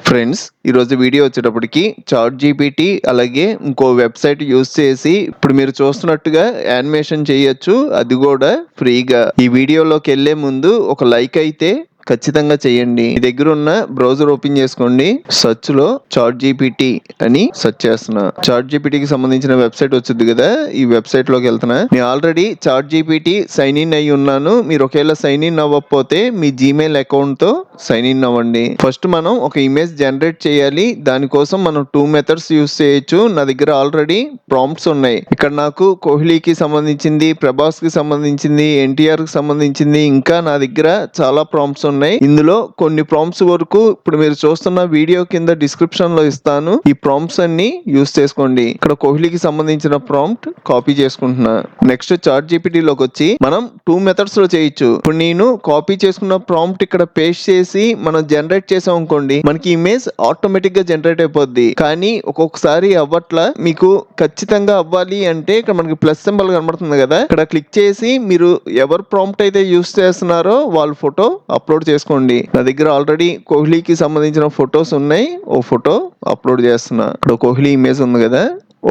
ఫ్రెండ్స్, ఈరోజు వీడియో వచ్చేటప్పటికి ChatGPT అలాగే ఇంకో వెబ్సైట్ యూజ్ చేసి ఇప్పుడు మీరు చూస్తున్నట్టుగా యానిమేషన్ చేయొచ్చు, అది కూడా ఫ్రీగా. ఈ వీడియోలోకి వెళ్లే ముందు ఒక లైక్ అయితే ఖచ్చితంగా చేయండి. మీ దగ్గర ఉన్న బ్రౌజర్ ఓపెన్ చేసుకోండి, సెర్చ్ లో ChatGPT అని సెర్చ్ చేస్తున్నా. ChatGPT కి సంబంధించిన వెబ్సైట్ వచ్చింది కదా, ఈ వెబ్సైట్ లోకి వెళ్తున్నా. నేను ఆల్రెడీ ChatGPT సైన్ ఇన్ అయి ఉన్నాను. మీరు ఒకవేళ సైన్ ఇన్ అవ్వకపోతే మీ జీమెయిల్ అకౌంట్ తో సైన్ ఇన్ అవ్వండి. ఫస్ట్ మనం ఒక ఇమేజ్ జనరేట్ చేయాలి. దానికోసం మనం 2 మెథడ్స్ యూస్ చేయొచ్చు. నా దగ్గర ఆల్రెడీ ప్రాంప్ట్స్ ఉన్నాయి. ఇక్కడ నాకు కోహ్లీకి సంబంధించింది, ప్రభాస్ కి సంబంధించింది, ఎన్టీఆర్ కి సంబంధించింది, ఇంకా నా దగ్గర చాలా ప్రాంప్ట్స్ ఉన్నాయి. ఇందులో కొన్ని ప్రాంప్ట్స్ వరకు ఇప్పుడు మీరు చూస్తున్న వీడియో కింద డిస్క్రిప్షన్ లో ఇస్తాను. ఈ ప్రాంప్ట్స్ అన్ని యూస్ చేసుకోండి. ఇక్కడ కోహ్లీకి సంబంధించిన ప్రాంప్ట్ కాపీ చేసుకుంటున్నా. నెక్స్ట్ ChatGPT లోకి వచ్చి మనం 2 మెథడ్స్ లో చేయొచ్చు. ఇప్పుడు నేను కాపీ చేసుకున్న ప్రాంప్ట్ ఇక్కడ పేస్ట్ చేసి మనం జనరేట్ చేసాం అనుకోండి, మనకి ఇమేజ్ ఆటోమేటిక్ గా జనరేట్ అయిపోద్ది. కానీ ఒక్కొక్కసారి అవ్వట్లా. మీకు ఖచ్చితంగా అవ్వాలి అంటే ఇక్కడ మనకి ప్లస్ సింబల్ కనబడుతుంది కదా, ఇక్కడ క్లిక్ చేసి మీరు ఎవరు ప్రాంప్ట్ అయితే యూస్ చేస్తున్నారో వాళ్ళ ఫోటో అప్లోడ్ చేసుకోండి. నా దగ్గర ఆల్రెడీ కోహ్లీకి సంబంధించిన ఫొటోస్ ఉన్నాయి, ఓ ఫోటో అప్లోడ్ చేస్తున్నా. ఇక్కడ కోహ్లీ ఇమేజ్ ఉంది కదా,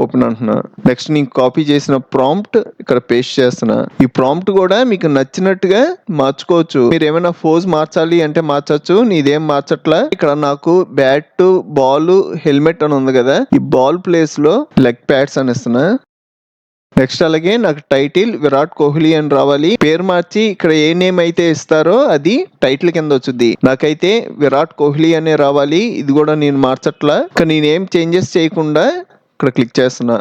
ఓపెన్ అంటున్నా. నెక్స్ట్ నేను కాపీ చేసిన ప్రాంప్ట్ ఇక్కడ పేస్ట్ చేస్తున్నా. ఈ ప్రాంప్ట్ కూడా మీకు నచ్చినట్టుగా మార్చుకోవచ్చు. మీరు ఏమైనా పోజ్ మార్చాలి అంటే మార్చచ్చు, నీదేం మార్చట్లా. ఇక్కడ నాకు బ్యాట్, బాల్, హెల్మెట్ అని ఉంది కదా, ఈ బాల్ ప్లేస్ లో లెగ్ ప్యాడ్స్ అని ఇస్తున్నా. నెక్స్ట్ అలాగే నాకు టైటిల్ విరాట్ కోహ్లీ అని రావాలి. పేరు మార్చి ఇక్కడ ఏ నేమ్ అయితే ఇస్తారో అది టైటిల్ కింద వచ్చుద్ది. నాకైతే విరాట్ కోహ్లీ అనే రావాలి. ఇది కూడా నేను మార్చట్లా. కానీ నేనేం చేంజెస్ చేయకుండా ఇక్కడ క్లిక్ చేస్తున్నా.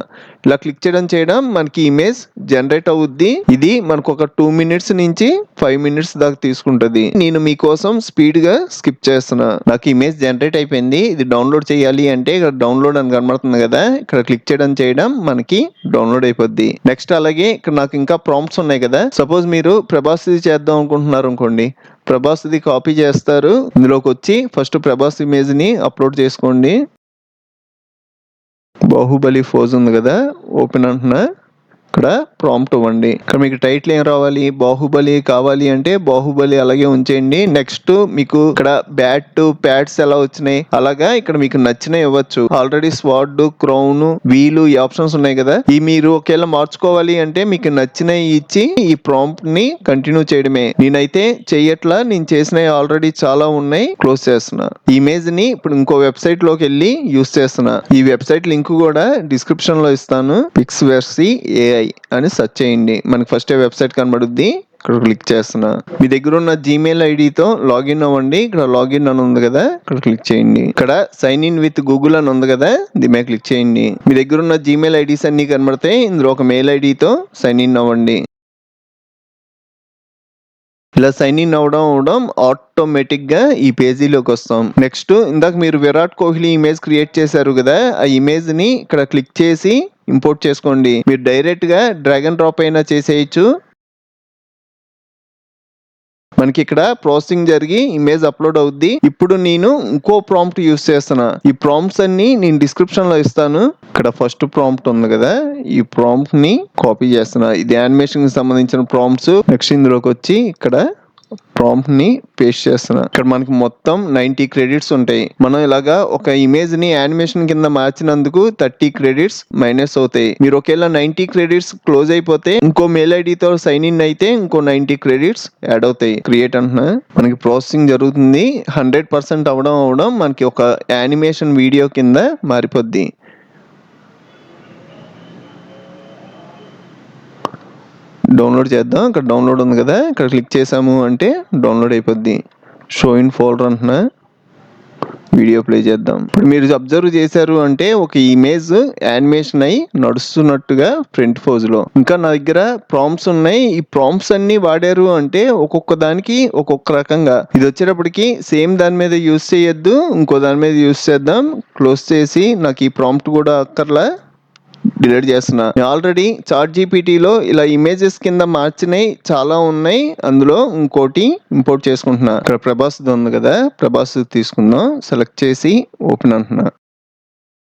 ఇలా క్లిక్ చేయడం మనకి ఇమేజ్ జనరేట్ అవుద్ది. ఇది మనకు ఒక 2 మినిట్స్ నుంచి 5 మినిట్స్ దాకా తీసుకుంటది. నేను మీకోసం స్పీడ్ గా స్కిప్ చేస్తున్నా. నాకు ఇమేజ్ జనరేట్ అయిపోయింది. ఇది డౌన్లోడ్ చేయాలి అంటే ఇక్కడ డౌన్లోడ్ అని కనబడుతుంది కదా, ఇక్కడ క్లిక్ చేయడం మనకి డౌన్లోడ్ అయిపోద్ది. నెక్స్ట్ అలాగే ఇక్కడ నాకు ఇంకా ప్రాంప్ట్స్ ఉన్నాయి కదా, సపోజ్ మీరు ప్రభాస్ చేద్దాం అనుకుంటున్నారు అనుకోండి, ప్రభాస్ కాపీ చేస్తారు. ఇందులోకి వచ్చి ఫస్ట్ ప్రభాస్ ఇమేజ్ ని అప్లోడ్ చేసుకోండి. బాహుబలి ఫోజ్ ఉంది కదా, ఓపెన్ అంటున్నా. ఇక్కడ ప్రాంప్ట్ ఇవ్వండి. ఇక్కడ మీకు టైటిల్ ఏం రావాలి, బాహుబలి కావాలి అంటే బాహుబలి అలాగే ఉంచేయండి. నెక్స్ట్ మీకు ఇక్కడ బ్యాట్, ప్యాడ్స్ ఎలా వచ్చినాయి అలాగా ఇక్కడ మీకు నచ్చినవి ఇవ్వచ్చు. ఆల్రెడీ స్వార్డ్, క్రౌన్, వీలు ఈ ఆప్షన్స్ ఉన్నాయి కదా, ఈ మీరు ఒకవేళ మార్చుకోవాలి అంటే మీకు నచ్చినవి ఇచ్చి ఈ ప్రాంప్ట్ ని కంటిన్యూ చేయడమే. నేనైతే చెయ్యట్లా, నేను చేసినవి ఆల్రెడీ చాలా ఉన్నాయి, క్లోజ్ చేస్తున్నా. ఈ ఇమేజ్ ని ఇప్పుడు ఇంకో వెబ్సైట్ లోకి వెళ్ళి యూస్ చేస్తున్నా. ఈ వెబ్సైట్ లింక్ కూడా డిస్క్రిప్షన్ లో ఇస్తాను. పిక్స్వర్సీ AI అని సెర్చ్ చేయండి. మనకి ఫస్ట్ వెబ్సైట్ కనబడుద్ది, ఇక్కడ క్లిక్ చేస్తున్నా. మీ దగ్గర ఉన్న జీమెయిల్ ఐడితో లాగిన్ అవ్వండి. ఇక్కడ లాగిన్ అని ఉంది కదా, ఇక్కడ క్లిక్ చేయండి. ఇక్కడ సైన్ ఇన్ విత్ గూగుల్ అని ఉంది కదా, దీని మీద క్లిక్ చేయండి. మీ దగ్గర ఉన్న జీమెయిల్ ఐడీస్ అన్ని కనబడతాయి. ఇందులో ఒక మెయిల్ ఐడితో సైన్ ఇన్ అవ్వండి. ఇలా సైన్ ఇన్ అవడం ఆటోమేటిక్ గా ఈ పేజీలోకి వస్తాం. నెక్స్ట్ ఇందాక మీరు విరాట్ కోహ్లీ ఇమేజ్ క్రియేట్ చేశారు కదా, ఆ ఇమేజ్ ని ఇక్కడ క్లిక్ చేసి ఇంపోర్ట్ చేసుకోండి. మీరు డైరెక్ట్ గా డ్రాగ్ అండ్ డ్రాప్ అయినా చేసేయచ్చు. మనకి ఇక్కడ ప్రాసెసింగ్ జరిగి ఇమేజ్ అప్లోడ్ అవుద్ది. ఇప్పుడు నేను ఇంకో ప్రాంప్ట్ యూస్ చేస్తున్నా. ఈ ప్రాంప్ట్స్ అన్ని నేను డిస్క్రిప్షన్ లో ఇస్తాను. ఇక్కడ ఫస్ట్ ప్రాంప్ట్ ఉంది కదా, ఈ ప్రాంప్ట్ ని కాపీ చేస్తున్నా. ఇది యానిమేషన్ కి సంబంధించిన ప్రాంప్ట్స్. నెక్స్ట్ ఇందులోకి వచ్చి ఇక్కడ ప్రాంప్ట్ ని పేస్ట్ చేస్తున్నా. ఇక్కడ మనకి మొత్తం 90 క్రెడిట్స్ ఉంటాయి. మనం ఇలాగా ఒక ఇమేజ్ ని యానిమేషన్ కింద మార్చినందుకు 30 క్రెడిట్స్ మైనస్ అవుతాయి. మీరు ఒకవేళ 90 క్రెడిట్స్ క్లోజ్ అయిపోతే ఇంకో మెయిల్ ఐడితో సైన్ ఇన్ అయితే ఇంకో 90 క్రెడిట్స్ యాడ్ అవుతాయి. క్రియేట్ అంటున్నా. మనకి ప్రాసెసింగ్ జరుగుతుంది. 100% అవడం మనకి ఒక యానిమేషన్ వీడియో కింద మారిపోద్ది. డౌన్లోడ్ చేద్దాం. ఇక్కడ డౌన్లోడ్ ఉంది కదా, ఇక్కడ క్లిక్ చేసాము అంటే డౌన్లోడ్ అయిపోద్ది. షో ఇన్ ఫోల్డర్ అంటున్నా. వీడియో ప్లే చేద్దాం. ఇప్పుడు మీరు అబ్జర్వ్ చేశారు అంటే ఒక ఇమేజ్ యానిమేషన్ అయి నడుస్తున్నట్టుగా ఫ్రంట్ పోజ్ లో. ఇంకా నా దగ్గర ప్రాంప్ట్స్ ఉన్నాయి. ఈ ప్రాంప్ట్స్ అన్ని వాడారు అంటే ఒక్కొక్క దానికి ఒక్కొక్క రకంగా. ఇది వచ్చేటప్పటికి సేమ్ దాని మీద యూస్ చేయొద్దు, ఇంకో దాని మీద యూస్ చేద్దాం. క్లోజ్ చేసి నాకు ఈ ప్రాంప్ట్ కూడా అక్కర్లా, డిలీట్ చేస్తున్నా. ఆల్రెడీ చాట్ జీపీటీలో ఇలా ఇమేజెస్ కింద మార్చినవి చాలా ఉన్నాయి. అందులో ఇంకోటి ఇంపోర్ట్ చేసుకుంటున్నా. ఇక్కడ ప్రభాస్ ఉంది కదా, ప్రభాస్ తీసుకుందాం. సెలెక్ట్ చేసి ఓపెన్ అంటున్నా.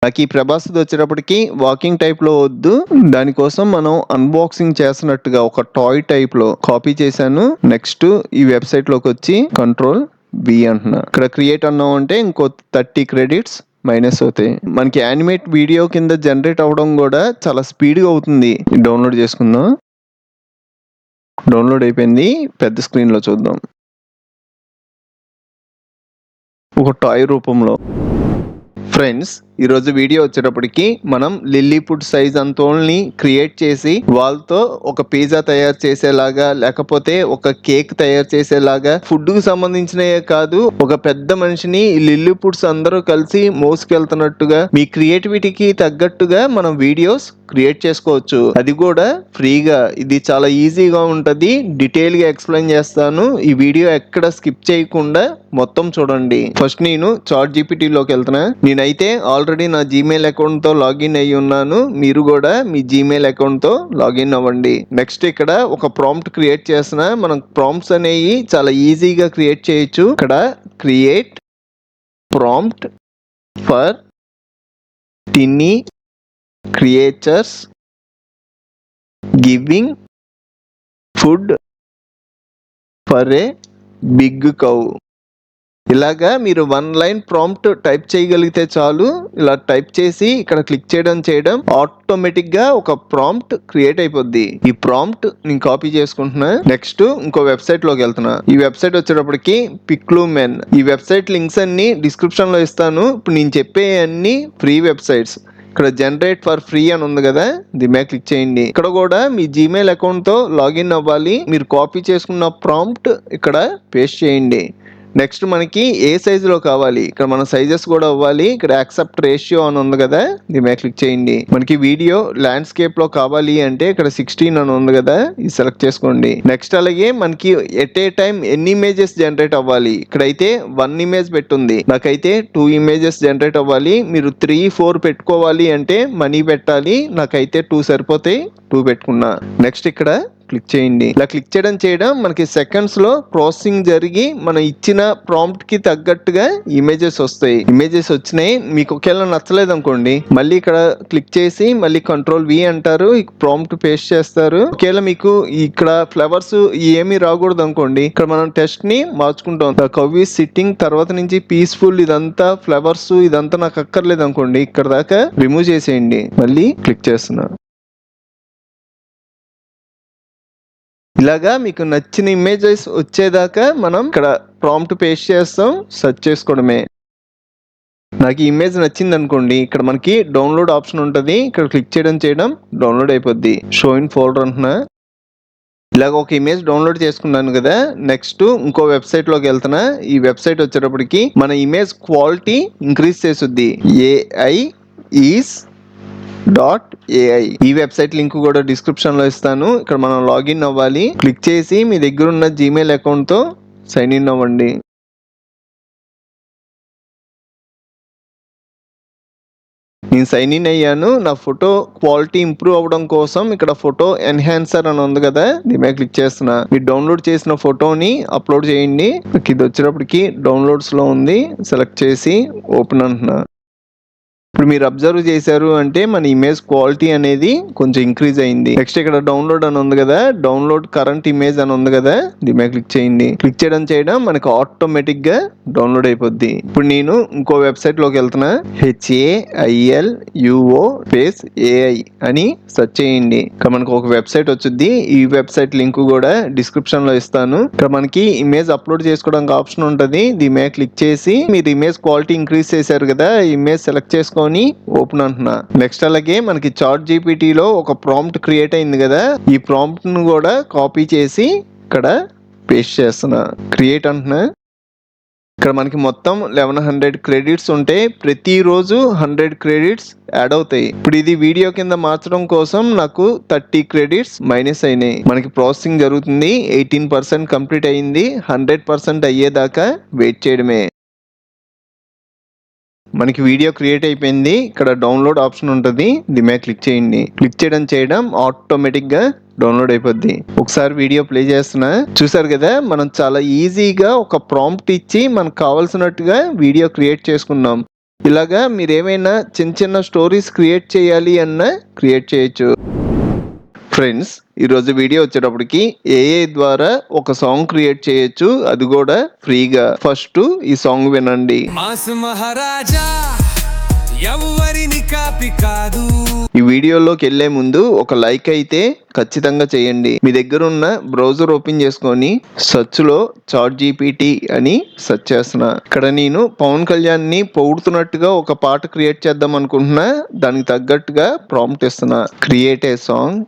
నాకు ఈ ప్రభాస్ వచ్చేటప్పటికి వాకింగ్ టైప్ లో వద్దు. దానికోసం మనం అన్బాక్సింగ్ చేస్తున్నట్టుగా ఒక టాయ్ టైప్ లో కాపీ చేశాను. నెక్స్ట్ ఈ వెబ్సైట్ లోకి వచ్చి Ctrl+V అంటున్నా. ఇక్కడ క్రియేట్ అన్నాం అంటే ఇంకో 30 క్రెడిట్స్ మైనస్ అవుతాయి. మనకి యానిమేట్ వీడియో కింద జనరేట్ అవ్వడం కూడా చాలా స్పీడ్గా అవుతుంది. డౌన్లోడ్ చేసుకుందాం. డౌన్లోడ్ అయిపోయింది. పెద్ద స్క్రీన్లో చూద్దాం. ఒక టాయ్ రూపంలో. ఫ్రెండ్స్, ఈరోజు వీడియో వచ్చేటప్పటికి మనం లిల్లీపుట్ సైజ్ అంతోల్ని క్రియేట్ చేసి వాళ్ళతో ఒక పిజ్జా తయారు చేసేలాగా, లేకపోతే ఒక కేక్ తయారు చేసేలాగా, ఫుడ్ కు సంబంధించినయే కాదు ఒక పెద్ద మనిషిని లిల్లీపుట్స్ అందరూ కలిసి మోసుకెళ్తున్నట్టుగా మీ క్రియేటివిటీకి తగ్గట్టుగా మనం వీడియోస్ క్రియేట్ చేసుకోవచ్చు. అది కూడా ఫ్రీగా. ఇది చాలా ఈజీగా ఉంటది. డీటెయిల్ గా ఎక్స్ప్లెయిన్ చేస్తాను. ఈ వీడియో ఎక్కడ స్కిప్ చేయకుండా మొత్తం చూడండి. ఫస్ట్ నేను చాట్ జీపీటీలోకి వెళ్తున్నా. నేనైతే ఆల్రెడీ నా జీమెయిల్ అకౌంట్ తో లాగిన్ అయ్యి ఉన్నాను. మీరు కూడా మీ జీమెయిల్ అకౌంట్ తో లాగిన్ అవ్వండి. నెక్స్ట్ ఇక్కడ ఒక ప్రాంప్ట్ క్రియేట్ చేస్తున్నా. మనం ప్రాంప్ట్స్ అనేవి చాలా ఈజీగా క్రియేట్ చేయొచ్చు. ఇక్కడ create prompt for tiny creatures giving food for a big cow. ఇలాగా మీరు 1 లైన్ ప్రాంప్ట్ టైప్ చేయగలిగితే చాలు. ఇలా టైప్ చేసి ఇక్కడ క్లిక్ చేయడం ఆటోమేటిక్ గా ఒక ప్రాంప్ట్ క్రియేట్ అయిపోద్ది. ఈ ప్రాంప్ట్ నేను కాపీ చేసుకుంటున్నా. నెక్స్ట్ ఇంకో వెబ్సైట్ లోకి వెళ్తున్నా. ఈ వెబ్సైట్ వచ్చేటప్పటికి పిక్లూమెన్. ఈ వెబ్సైట్ లింక్స్ అన్ని డిస్క్రిప్షన్ లో ఇస్తాను. ఇప్పుడు నేను చెప్పే అన్ని ఫ్రీ వెబ్సైట్స్. ఇక్కడ జనరేట్ ఫర్ ఫ్రీ అని ఉంది కదా, దీని మీద క్లిక్ చేయండి. ఇక్కడ కూడా మీ జీమెయిల్ అకౌంట్ తో లాగిన్ అవ్వాలి. మీరు కాపీ చేసుకున్న ప్రాంప్ట్ ఇక్కడ పేస్ట్ చేయండి. నెక్స్ట్ మనకి ఏ సైజులో కావాలి, ఇక్కడ మన సైజెస్ కూడా అవ్వాలి. ఇక్కడ యాక్సెప్ట్ రేషియో అని ఉంది కదా, దీని మీద క్లిక్ చేయండి. మనకి వీడియో ల్యాండ్స్కేప్ లో కావాలి అంటే ఇక్కడ 16 అని ఉంది కదా, ఇది సెలెక్ట్ చేసుకోండి. నెక్స్ట్ అలాగే మనకి ఎట్ ఏ టైం ఎన్ని ఇమేజెస్ జనరేట్ అవ్వాలి, ఇక్కడైతే 1 ఇమేజ్ పెట్టుంది. నాకైతే 2 ఇమేజెస్ జనరేట్ అవ్వాలి. మీరు 3, 4 పెట్టుకోవాలి అంటే మనీ పెట్టాలి. నాకైతే 2 సరిపోతాయి, 2 పెట్టుకున్నా. నెక్స్ట్ ఇక్కడ క్లిక్ చేయండి. ఇలా క్లిక్ చేయడం మనకి సెకండ్స్ లో ప్రాసెసింగ్ జరిగి మనం ఇచ్చిన ప్రాంప్ట్ కి తగ్గట్టుగా ఇమేజెస్ వస్తాయి. ఇమేజెస్ వచ్చినాయి. మీకు ఒకవేళ నచ్చలేదు అనుకోండి, మళ్ళీ ఇక్కడ క్లిక్ చేసి మళ్ళీ Ctrl+V అంటారు, ప్రాంప్ట్ పేస్ట్ చేస్తారు. ఒకవేళ మీకు ఇక్కడ ఫ్లవర్స్ ఏమీ రాకూడదు అనుకోండి, ఇక్కడ మనం టెస్ట్ ని మార్చుకుంటాం. ద కౌ ఈజ్ సిట్టింగ్ తర్వాత నుంచి పీస్ఫుల్, ఇదంతా ఫ్లవర్స్, ఇదంతా నాకు అక్కర్లేదు అనుకోండి, ఇక్కడ దాకా రిమూవ్ చేసేయండి. మళ్ళీ క్లిక్ చేస్తున్నా. ఇలాగా మీకు నచ్చిన ఇమేజెస్ వచ్చేదాకా మనం ఇక్కడ ప్రాంప్ట్ పేస్ట్ చేస్తాం, సెర్చ్ చేసుకోవడమే. నాకు ఈ ఇమేజ్ నచ్చింది అనుకోండి, ఇక్కడ మనకి డౌన్లోడ్ ఆప్షన్ ఉంటుంది. ఇక్కడ క్లిక్ చేయడం డౌన్లోడ్ అయిపోద్ది. షో ఇన్ ఫోల్డర్ అంటున్నా. ఇలాగ ఒక ఇమేజ్ డౌన్లోడ్ చేసుకున్నాను కదా. నెక్స్ట్ ఇంకో వెబ్సైట్ లోకి వెళ్తున్నా. ఈ వెబ్సైట్ వచ్చేటప్పటికి మన ఇమేజ్ క్వాలిటీ ఇంక్రీజ్ చేస్తుంది. AI is .ai. ఈ వెబ్సైట్ లింక్ కూడా డిస్క్రిప్షన్ లో ఇస్తాను. ఇక్కడ మనం లాగిన్ అవ్వాలి. క్లిక్ చేసి మీ దగ్గర ఉన్న జీమెయిల్ అకౌంట్ తో సైన్ ఇన్ అవ్వండి. నేను సైన్ ఇన్ అయ్యాను. నా ఫోటో క్వాలిటీ ఇంప్రూవ్ అవ్వడం కోసం ఇక్కడ ఫోటో ఎన్హాన్సర్ అని ఉంది కదా, దీని మీద క్లిక్ చేస్తున్నా. మీరు డౌన్లోడ్ చేసిన ఫోటోని అప్లోడ్ చేయండి. ఇది వచ్చేటప్పటికి డౌన్లోడ్స్ లో ఉంది. సెలెక్ట్ చేసి ఓపెన్ అంటున్నా. ఇప్పుడు మీరు అబ్జర్వ్ చేశారు అంటే మన ఇమేజ్ క్వాలిటీ అనేది కొంచెం ఇంక్రీజ్ అయింది. నెక్స్ట్ ఇక్కడ డౌన్లోడ్ అని ఉంది కదా, డౌన్లోడ్ కరెంట్ ఇమేజ్ అని ఉంది కదా, దీని మీద క్లిక్ చేయండి. క్లిక్ చేయడం మనకు ఆటోమేటిక్ గా డౌన్లోడ్ అయిపోద్ది. ఇప్పుడు నేను ఇంకో వెబ్సైట్ లోకి వెళ్తున్నా. HAILUO-AI అని సెర్చ్ చేయండి. ఇక్కడ మనకు ఒక వెబ్సైట్ వచ్చింది. ఈ వెబ్సైట్ లింక్ కూడా డిస్క్రిప్షన్ లో ఇస్తాను. ఇక్కడ మనకి ఇమేజ్ అప్లోడ్ చేసుకోవడానికి ఆప్షన్ ఉంటుంది. దీని మీద క్లిక్ చేసి మీరు ఇమేజ్ క్వాలిటీ ఇంక్రీజ్ చేశారు కదా, ఇమేజ్ సెలెక్ట్ చేసుకొని ఓపెన్ అంటున్నా. నెక్స్ట్ అలాగే మనకి చాట్ జీపీటీ లో ఒక ప్రాంప్ట్ క్రియేట్ అయింది కదా, ఈ ప్రాంప్ట్ ను కూడా కాపీ చేసి ఇక్కడ పేస్ట్ చేస్తున్నా. క్రియేట్ అంటున్నా. ఇక్కడ మనకి మొత్తం 1100 క్రెడిట్స్ ఉంటాయి. ప్రతిరోజు 100 క్రెడిట్స్ యాడ్ అవుతాయి. ఇప్పుడు ఇది వీడియో కింద మార్చడం కోసం నాకు 30 క్రెడిట్స్ మైనస్ అయినాయి. మనకి ప్రాసెసింగ్ జరుగుతుంది. 18% కంప్లీట్ అయ్యింది. 100% అయ్యేదాకా వెయిట్ చేయడమే. మనకి వీడియో క్రియేట్ అయిపోయింది. ఇక్కడ డౌన్లోడ్ ఆప్షన్ ఉంటుంది. దీని మీద క్లిక్ చేయండి. క్లిక్ చేయడం ఆటోమేటిక్ గా డౌన్లోడ్ అయిపోద్ది. ఒకసారి వీడియో ప్లే చేస్తున్నా. చూసారు కదా, మనం చాలా ఈజీగా ఒక ప్రాంప్ట్ ఇచ్చి మనకు కావాల్సినట్టుగా వీడియో క్రియేట్ చేసుకున్నాం. ఇలాగా మీరు ఏమైనా చిన్న స్టోరీస్ క్రియేట్ చేయాలి అన్నా క్రియేట్ చేయొచ్చు. ఫ్రెండ్స్, ఈరోజు వీడియో వచ్చేటప్పటికి ఏఐ ద్వారా ఒక సాంగ్ క్రియేట్ చేయొచ్చు, అది కూడా ఫ్రీగా. ఫస్ట్ ఈ సాంగ్ వినండి. ఈ వీడియోలోకి వెళ్లే ముందు ఒక లైక్ అయితే ఖచ్చితంగా చేయండి. మీ దగ్గర ఉన్న బ్రౌజర్ ఓపెన్ చేసుకొని సెర్చ్ లో చాట్ జీపీటీ అని సెర్చ్ చేస్తున్నా. ఇక్కడ నేను పవన్ కళ్యాణ్ ని పొగుడుతున్నట్టుగా ఒక పాట క్రియేట్ చేద్దాం అనుకుంటున్నా. దానికి తగ్గట్టుగా ప్రాంప్ట్ ఇస్తున్నా. Create a song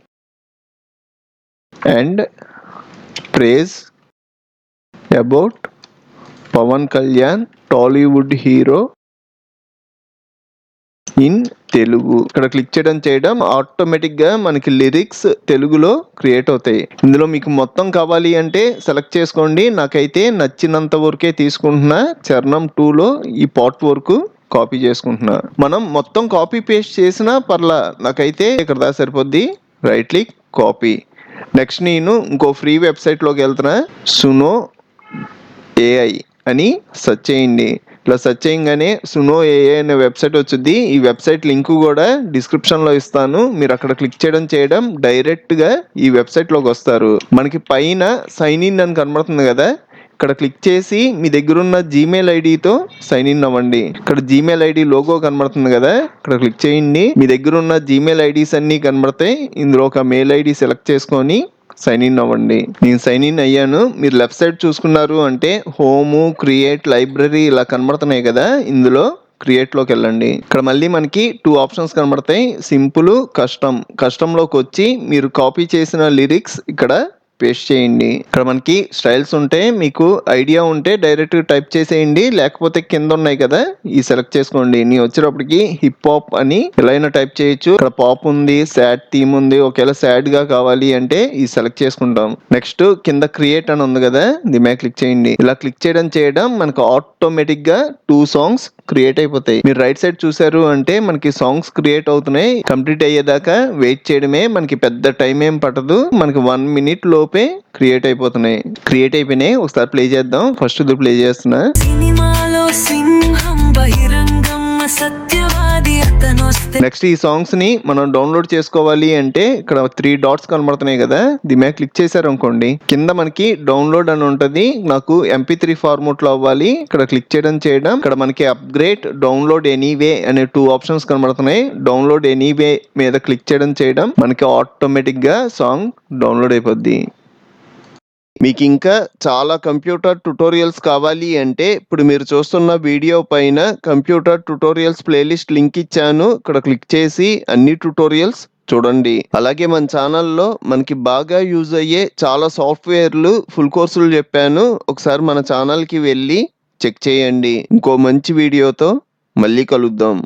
and praise about Pavan Kalyan, Tollywood hero in Telugu. ఇక్కడ క్లిక్ చేయడం ఆటోమేటిక్ గా మనకి లిరిక్స్ తెలుగులో క్రియేట్ అవుతాయి. ఇందులో మీకు మొత్తం కావాలి అంటే సెలెక్ట్ చేసుకోండి. నాకైతే నచ్చినంత వరకే తీసుకుంటున్నా. చరణం 2లో ఈ పార్ట్ వరకు కాపీ చేసుకుంటున్నా. మనం మొత్తం కాపీ పేస్ట్ చేసినా పర్లా, నాకైతే ఇక్కడ దా సరిపోద్ది. Right click, copy. నెక్స్ట్ నేను ఇంకో ఫ్రీ వెబ్సైట్లోకి వెళ్తున్నా. సునో ఏఐ అని సెర్చ్ చేయండి. ఇట్లా సెర్చ్ చేయగానే సునో ఏఐ అనే వెబ్సైట్ వచ్చింది. ఈ వెబ్సైట్ లింక్ కూడా డిస్క్రిప్షన్లో ఇస్తాను. మీరు అక్కడ క్లిక్ చేయడం డైరెక్ట్గా ఈ వెబ్సైట్లోకి వస్తారు. మనకి పైన సైన్ ఇన్ అని కనబడుతుంది కదా, ఇక్కడ క్లిక్ చేసి మీ దగ్గర ఉన్న జీమెయిల్ ఐడితో సైన్ ఇన్ అవ్వండి. ఇక్కడ జీమెయిల్ ఐడి లోగో కనబడుతుంది కదా, ఇక్కడ క్లిక్ చేయండి. మీ దగ్గర ఉన్న జీమెయిల్ ఐడీస్ అన్ని కనబడతాయి. ఇందులో ఒక మెయిల్ ఐడి సెలెక్ట్ చేసుకొని సైన్ ఇన్ అవ్వండి. నేను సైన్ ఇన్ అయ్యాను. మీరు లెఫ్ట్ సైడ్ చూసుకున్నారు అంటే హోమ్, క్రియేట్, లైబ్రరీ ఇలా కనబడుతున్నాయి కదా, ఇందులో క్రియేట్ లోకి వెళ్ళండి. ఇక్కడ మళ్ళీ మనకి 2 ఆప్షన్స్ కనబడతాయి. సింపుల్, కస్టంలోకి వచ్చి మీరు కాపీ చేసిన లిరిక్స్ ఇక్కడ పేస్ట్ చేయండి. ఇక్కడ మనకి స్టైల్స్ ఉంటాయి. మీకు ఐడియా ఉంటే డైరెక్ట్ టైప్ చేసేయండి, లేకపోతే కింద ఉన్నాయి కదా ఈ సెలెక్ట్ చేసుకోండి. నీ వచ్చేటప్పటికి హిప్ హాప్ అని ఎలా అయినా టైప్ చేయొచ్చు. ఇక్కడ పాప్ ఉంది, సాడ్ థీమ్ ఉంది. ఒకవేళ సాడ్ గా కావాలి అంటే ఈ సెలెక్ట్ చేసుకుంటాం. నెక్స్ట్ కింద క్రియేట్ అని ఉంది కదా, దీని మీద క్లిక్ చేయండి. ఇలా క్లిక్ చేయడం మనకు ఆటోమేటిక్ గా 2 సాంగ్స్ క్రియేట్ అయిపోతాయి. మీరు రైట్ సైడ్ చూసారు అంటే మనకి సాంగ్స్ క్రియేట్ అవుతున్నాయి. కంప్లీట్ అయ్యేదాకా వెయిట్ చేయడమే. మనకి పెద్ద టైం ఏం పట్టదు. మనకి 1 minute లోపే క్రియేట్ అయిపోతున్నాయి. క్రియేట్ అయిపోయినాయి. ఒకసారి ప్లే చేద్దాం. ఫస్ట్ ఇది ప్లే చేస్తున్నా. నెక్స్ట్ ఈ సాంగ్స్ ని మనం డౌన్లోడ్ చేసుకోవాలి అంటే ఇక్కడ 3 dots కనబడుతున్నాయి కదా, దీని మీద క్లిక్ చేశారు అనుకోండి, కింద మనకి డౌన్లోడ్ అని ఉంటది. నాకు MP3 ఫార్మాట్ లో అవ్వాలి. ఇక్కడ క్లిక్ చేయడం ఇక్కడ మనకి అప్గ్రేడ్, డౌన్లోడ్ ఎనీవే అనే 2 ఆప్షన్స్ కనబడుతున్నాయి. డౌన్లోడ్ ఎనీవే మీద క్లిక్ చేయడం మనకి ఆటోమేటిక్ గా సాంగ్ డౌన్లోడ్ అయిపోద్ది. మీకు ఇంకా చాలా కంప్యూటర్ ట్యుటోరియల్స్ కావాలి అంటే ఇప్పుడు మీరు చూస్తున్న వీడియో పైన కంప్యూటర్ ట్యుటోరియల్స్ ప్లేలిస్ట్ లింక్ ఇచ్చాను. ఇక్కడ క్లిక్ చేసి అన్ని ట్యుటోరియల్స్ చూడండి. అలాగే మన ఛానల్లో మనకి బాగా యూజ్ అయ్యే చాలా సాఫ్ట్వేర్లు, ఫుల్ కోర్సులు చెప్పాను. ఒకసారి మన ఛానల్కి వెళ్ళి చెక్ చేయండి. ఇంకో మంచి వీడియోతో మళ్ళీ కలుద్దాం.